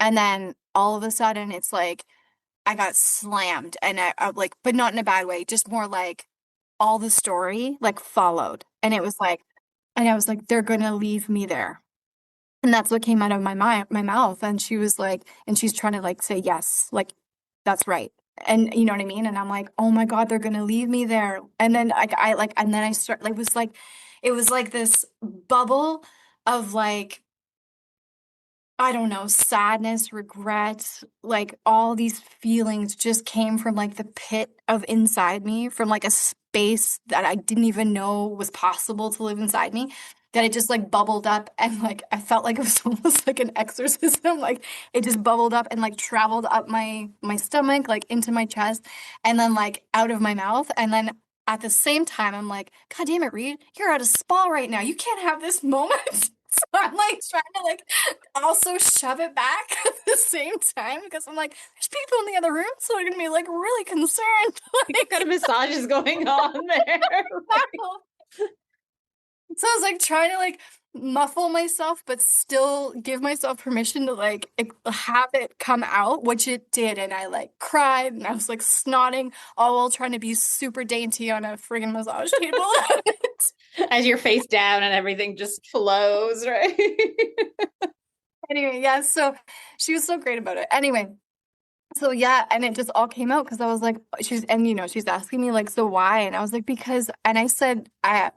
And then all of a sudden it's like I got slammed and I like, but not in a bad way, just more like all the story like followed. And it was like, and I was like, they're going to leave me there. And that's what came out of my mouth. And she was like, and she's trying to like say, yes, like that's right. And you know what I mean? And I'm like, oh my God, they're going to leave me there. And then I like, and then I start like, was like, it was like this bubble of like, I don't know, sadness, regret, like all these feelings just came from like the pit of inside me, from like a space that I didn't even know was possible to live inside me, that it just like bubbled up and like I felt like it was almost like an exorcism. Like it just bubbled up and like traveled up my stomach, like into my chest, and then like out of my mouth. And then at the same time, I'm like, God damn it, Reid, you're at a spa right now. You can't have this moment. So I'm like trying to like also shove it back at the same time because I'm like, there's people in the other room, so they're gonna be like really concerned. What kind of massage is going on there? So I was like trying to like muffle myself, but still give myself permission to like have it come out, which it did. And I like cried and I was like snotting, all while trying to be super dainty on a friggin' massage table. As you're face down and everything just flows, right? Anyway, yeah, so she was so great about it. Anyway, so yeah, and it just all came out because I was like, she's asking me like, so why? And I was like, because, and I said,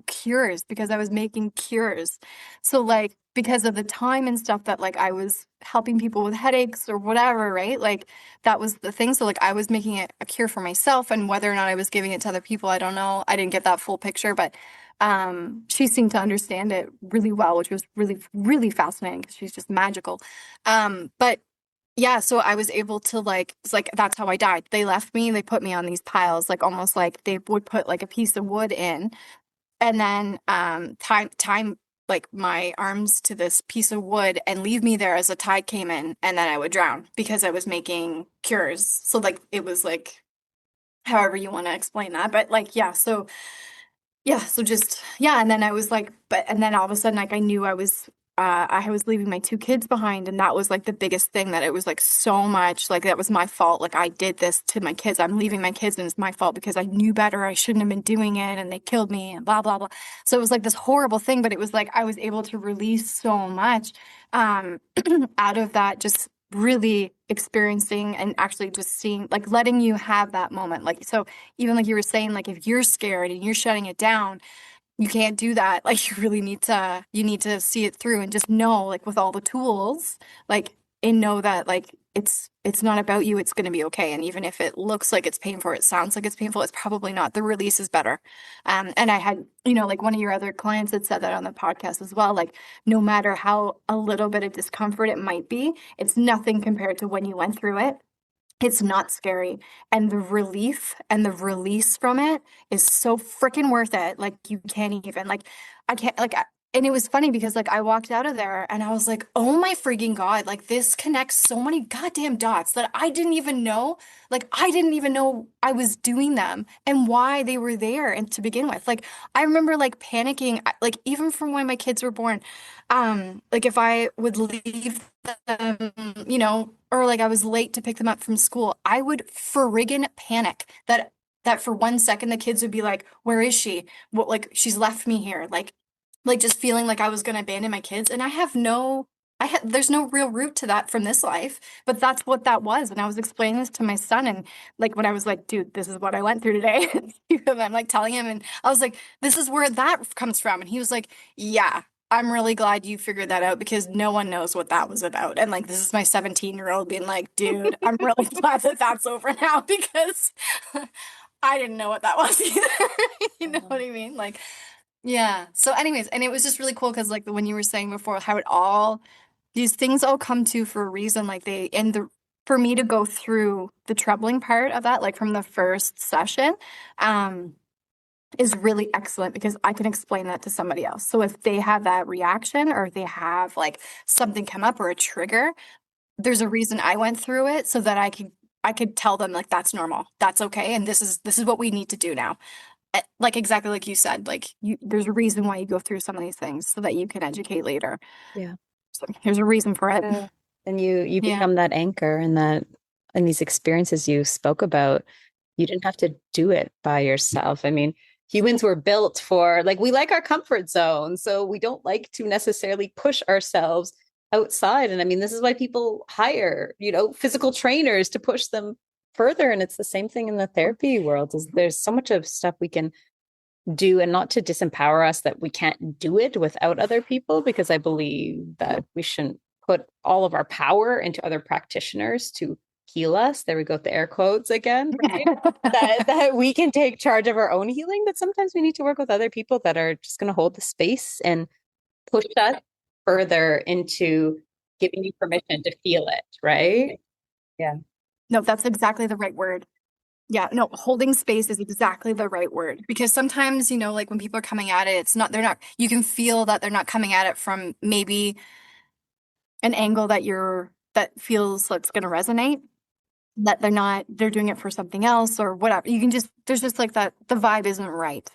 cures, because I was making cures. So like, because of the time and stuff that like I was helping people with headaches or whatever, right? Like that was the thing. So like I was making it a cure for myself, and whether or not I was giving it to other people, I don't know. I didn't get that full picture, but she seemed to understand it really well, which was really, really fascinating because she's just magical. But yeah, so I was able to like, it's like that's how I died. They left me, they put me on these piles, like almost like they would put like a piece of wood in, and then time like my arms to this piece of wood and leave me there as a tide came in, and then I would drown because I was making cures. So like it was like however you want to explain that, but like yeah, so just yeah, and then I was like, but and then all of a sudden, like I was leaving my two kids behind, and that was like the biggest thing, that it was like so much, like that was my fault. Like I did this to my kids. I'm leaving my kids, and it's my fault because I knew better. I shouldn't have been doing it, and they killed me, and blah blah blah. So it was like this horrible thing, but it was like I was able to release so much um out of that, just really experiencing and actually just seeing, like letting you have that moment. Like so even like you were saying, like if you're scared and you're shutting it down, you can't do that. Like you really need to see it through and just know, like with all the tools, like and know that like it's not about you, it's going to be okay. And even if it looks like it's painful, it sounds like it's painful, it's probably not. The release is better. And I had, like one of your other clients had said that on the podcast as well, like no matter how a little bit of discomfort it might be, it's nothing compared to when you went through it. It's not scary. And the relief and the release from it is so freaking worth it. Like you can't even like I can't like and it was funny because like I walked out of there and I was like, "Oh my freaking God, like this connects so many goddamn dots that I didn't even know. Like I didn't even know I was doing them and why they were there and to begin with." Like I remember like panicking like even from when my kids were born. Like if I would leave them, or like I was late to pick them up from school, I would friggin' panic that for 1 second the kids would be like, "Where is she? What, like she's left me here." Like just feeling like I was gonna abandon my kids. And there's no real root to that from this life, but that's what that was. And I was explaining this to my son, and like when I was like, dude, this is what I went through today. And I'm like telling him, and I was like, this is where that comes from. And he was like, yeah, I'm really glad you figured that out because no one knows what that was about. And like, this is my 17-year-old being like, dude, I'm really glad that that's over now because I didn't know what that was either. You know what I mean? Like, yeah. So anyways, and it was just really cool because like when you were saying before how these things all come to for a reason, like for me to go through the troubling part of that, like from the first session, um, is really excellent because I can explain that to somebody else. So if they have that reaction or if they have like something come up or a trigger, there's a reason I went through it so that I could tell them like that's normal. That's okay. And this is what we need to do now. Like exactly like you said, like there's a reason why you go through some of these things so that you can educate later. Yeah. So there's a reason for it. Yeah. And you Yeah. become that anchor, and these experiences you spoke about, you didn't have to do it by yourself. I mean, humans were built for like we like our comfort zone, so we don't like to necessarily push ourselves outside. And I mean, this is why people hire, physical trainers to push them further. And it's the same thing in the therapy world. Is there's so much of stuff we can do, and not to disempower us that we can't do it without other people, because I believe that we shouldn't put all of our power into other practitioners to heal us. There we go with the air quotes again, right? that we can take charge of our own healing, but sometimes we need to work with other people that are just going to hold the space and push us further into giving you permission to feel it, right? Yeah. No, that's exactly the right word. Yeah, no, holding space is exactly the right word, because sometimes, like when people are coming at it, you can feel that they're not coming at it from maybe an angle that feels that's going to resonate, that they're doing it for something else or whatever. There's just like that, the vibe isn't right,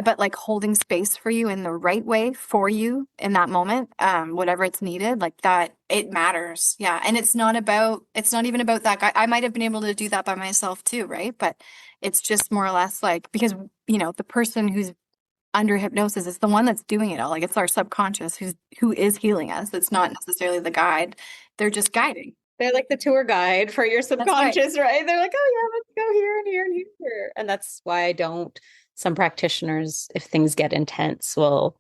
but like holding space for you in the right way for you in that moment, whatever it's needed, like that, it matters. Yeah. And it's not even about that guy. I might have been able to do that by myself too, right? But it's just more or less like, because, the person who's under hypnosis is the one that's doing it all. Like it's our subconscious who is healing us. It's not necessarily the guide. They're just guiding. They're like the tour guide for your subconscious, right? They're like, oh yeah, let's go here and here and here. And that's why some practitioners, if things get intense, will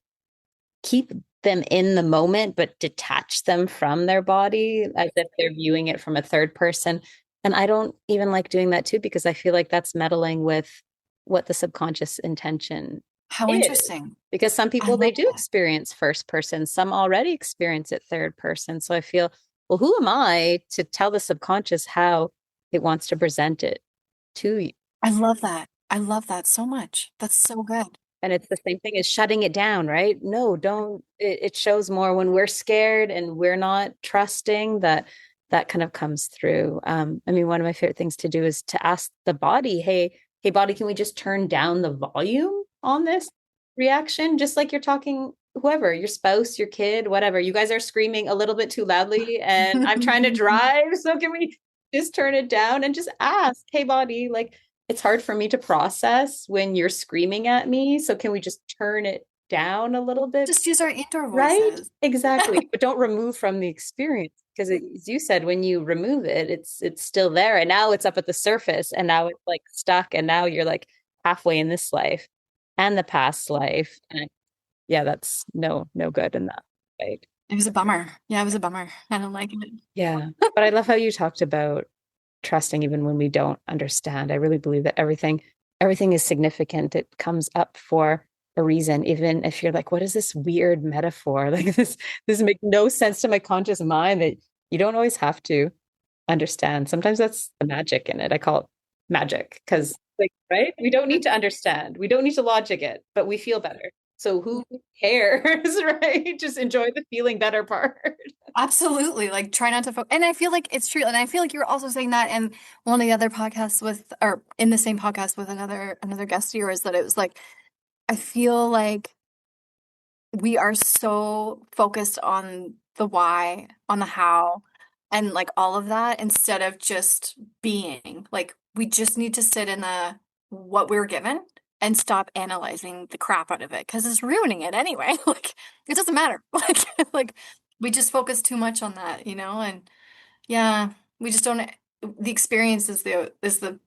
keep them in the moment, but detach them from their body as if they're viewing it from a third person. And I don't even like doing that too, because I feel like that's meddling with what the subconscious intention How is. interesting. Because some people, they do experience first person, some already experience it third person. So I feel, well, who am I to tell the subconscious how it wants to present it to you? I love that. I love that so much. That's so good. And it's the same thing as shutting it down, right? No, don't. It shows more when we're scared and we're not trusting, that kind of comes through. I mean, one of my favorite things to do is to ask the body, hey, body, can we just turn down the volume on this reaction? Just like you're talking, whoever, your spouse, your kid, whatever, you guys are screaming a little bit too loudly and I'm trying to drive. So can we just turn it down and just ask, hey, body, like, it's hard for me to process when you're screaming at me. So can we just turn it down a little bit? Just use our indoor voices. Right? Exactly. But don't remove from the experience, because as you said, when you remove it, it's still there. And now it's up at the surface and now it's like stuck. And now you're like halfway in this life and the past life. And yeah, that's no good in that. Right. It was a bummer. Yeah, it was a bummer. I don't like it. Yeah. But I love how you talked about trusting even when we don't understand. I really believe that everything is significant. It comes up for a reason, even if you're like, what is this weird metaphor? Like this makes no sense to my conscious mind. That you don't always have to understand. Sometimes that's the magic in it. I call it magic, because like, right? We don't need to understand. We don't need to logic it, but we feel better. So who cares, right? Just enjoy the feeling better part. Absolutely. Like try not to focus. And I feel like it's true. And I feel like you're also saying that in one of the other podcasts or in the same podcast with another guest of yours, that it was like, I feel like we are so focused on the why, on the how, and like all of that, instead of just being. Like we just need to sit in the what we're given and stop analyzing the crap out of it, because it's ruining it anyway. Like it doesn't matter. Like we just focus too much on that, and yeah, we just don't. The experience is the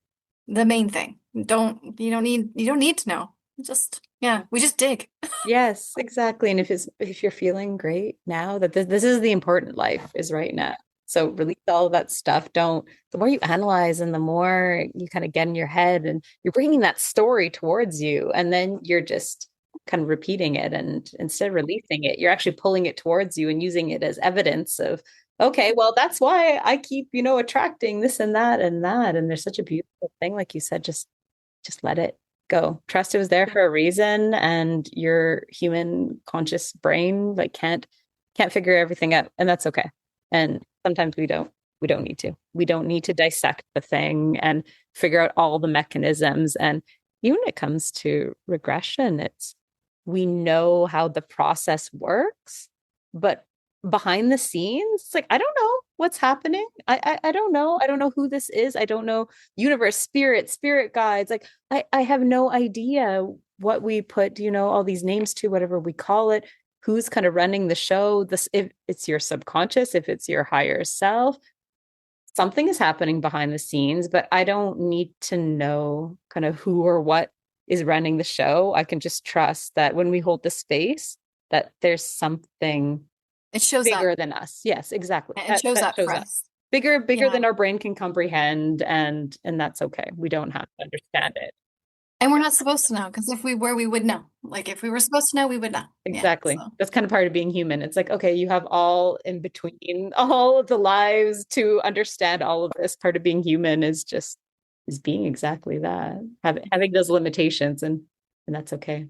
main thing. You don't need to know. We just dig. Yes, exactly. And if you're feeling great now, that this is the important life is right now. So release all of that stuff. The more you analyze and the more you kind of get in your head and you're bringing that story towards you, and then you're just kind of repeating it. And instead of releasing it, you're actually pulling it towards you and using it as evidence of, okay, well, that's why I keep, attracting this and that and that. And there's such a beautiful thing. Like you said, just let it go. Trust it was there for a reason, and your human conscious brain like can't figure everything out, and that's okay. And sometimes we don't need to. We don't need to dissect the thing and figure out all the mechanisms. And even when it comes to regression, we know how the process works, but behind the scenes, it's like, I don't know what's happening. I don't know. I don't know who this is. I don't know. Universe, spirit guides. Like I have no idea what we put, all these names to, whatever we call it, who's kind of running the show. If it's your subconscious, if it's your higher self, something is happening behind the scenes, but I don't need to know kind of who or what is running the show, I can just trust that when we hold the space, that there's something It shows bigger up. than us. Yes, exactly. It shows up for us. Bigger Yeah. than our brain can comprehend, and that's okay. We don't have to understand it. And we're not supposed to know, because if we were, we would know. Like if we were supposed to know, we would know. Exactly. Yeah, so. That's kind of part of being human. It's like, okay, you have all in between, all of the lives to understand all of this. Part of being human is being exactly that, having those limitations, and that's okay.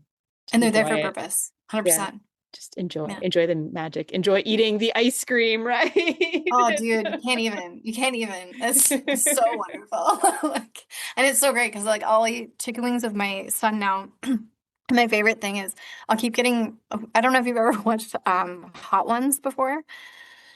And they're there for a purpose. 100%. Yeah. Just enjoy the magic, enjoy eating the ice cream, right? Oh, dude, you can't even. It's so wonderful. Like, and it's so great because like I'll eat chicken wings with my son now. My favorite thing is I'll keep getting, I don't know if you've ever watched Hot Ones before.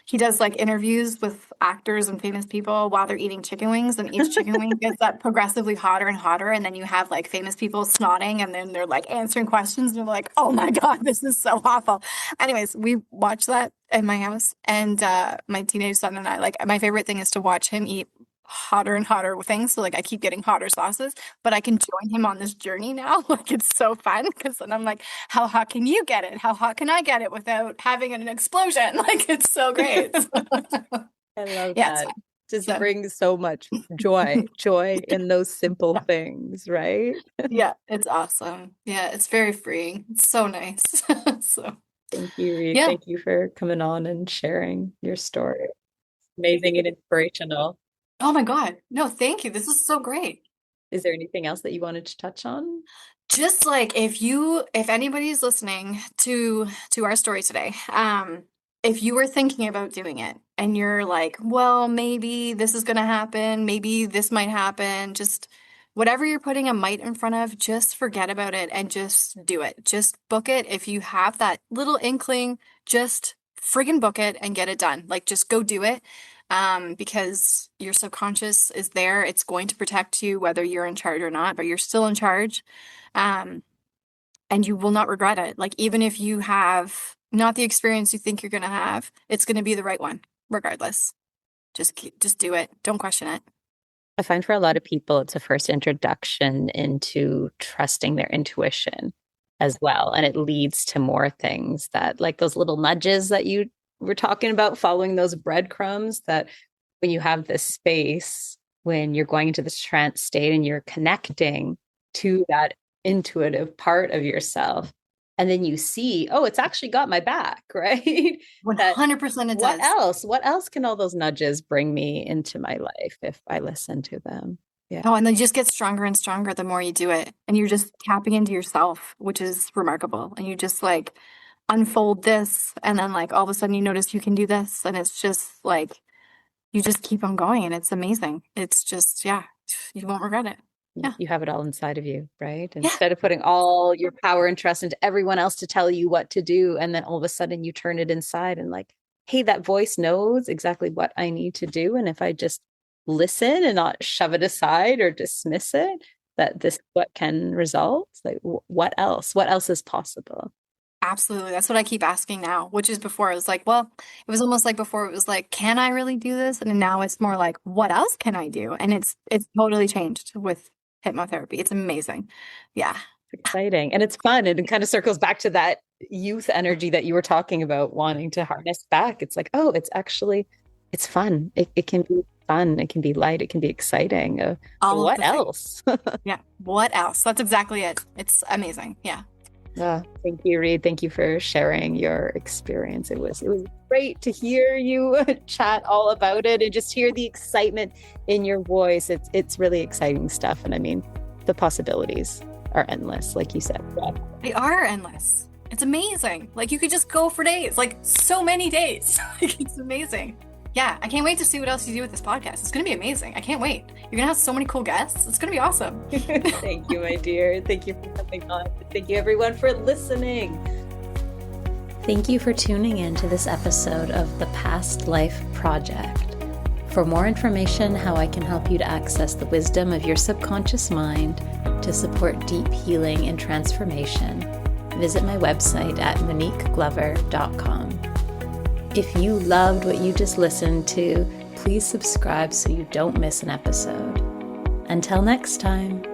He does like interviews with actors and famous people while they're eating chicken wings, and each chicken wing gets that progressively hotter and hotter. And then you have like famous people snotting, and then they're like answering questions, and they're like, oh my God, this is so awful. Anyways, we watch that in my house, and my teenage son and I, like, my favorite thing is to watch him eat hotter and hotter things. So like I keep getting hotter sauces, but I can join him on this journey now. Like it's so fun because then I'm like, how hot can you get it? How hot can I get it without having an explosion? Like it's so great. I love that. Just brings so much joy in those simple things, right? Yeah, it's awesome. Yeah, it's very freeing. It's so nice. So thank you, Reid. Yeah. Thank you for coming on and sharing your story. Amazing and inspirational. Oh my God. No, thank you. This is so great. Is there anything else that you wanted to touch on? Just like if anybody's listening to our story today, if you were thinking about doing it and you're like, well, maybe this is going to happen, maybe this might happen, just whatever you're putting a might in front of, just forget about it and just do it. Just book it. If you have that little inkling, just friggin' book it and get it done. Like just go do it. Because your subconscious is there. It's going to protect you whether you're in charge or not, but you're still in charge. And you will not regret it. Like even if you have not the experience you think you're going to have, it's going to be the right one regardless. Just do it. Don't question it. I find for a lot of people, it's a first introduction into trusting their intuition as well. And it leads to more things that, like those little nudges that you were talking about, following those breadcrumbs, that when you have this space, when you're going into this trance state and you're connecting to that intuitive part of yourself, and then you see, oh, it's actually got my back, right? 100% it does. What else can all those nudges bring me into my life if I listen to them? Yeah. Oh, and they just get stronger and stronger the more you do it. And you're just tapping into yourself, which is remarkable. And you just like unfold this, and then like all of a sudden you notice you can do this, and it's just like you just keep on going, and it's amazing. It's just, yeah, you won't regret it. Yeah, you have it all inside of you, right? Instead of putting all your power and trust into everyone else to tell you what to do, and then all of a sudden you turn it inside and like, hey, that voice knows exactly what I need to do, and if I just listen and not shove it aside or dismiss it, that this is what can result. Like what else is possible? Absolutely. That's what I keep asking now, which is before it was like, well, it was almost like before it was like, can I really do this? And now it's more like, what else can I do? And it's totally changed with hypnotherapy. It's amazing. Yeah. It's exciting. And it's fun. And it kind of circles back to that youth energy that you were talking about, wanting to harness back. It's like, oh, it's fun. It can be fun. It can be light. It can be exciting. What else? Yeah. What else? That's exactly it. It's amazing. Yeah. Thank you, Reid. Thank you for sharing your experience. It was great to hear you chat all about it and just hear the excitement in your voice. It's really exciting stuff. And I mean, the possibilities are endless, like you said. Yeah. They are endless. It's amazing. Like you could just go for days, like so many days. Like it's amazing. Yeah, I can't wait to see what else you do with this podcast. It's going to be amazing. I can't wait. You're going to have so many cool guests. It's going to be awesome. Thank you, my dear. Thank you for coming on. Thank you, everyone, for listening. Thank you for tuning in to this episode of the Past Life Project. For more information how I can help you to access the wisdom of your subconscious mind to support deep healing and transformation, visit my website at moniqueglover.com. If you loved what you just listened to, please subscribe so you don't miss an episode. Until next time.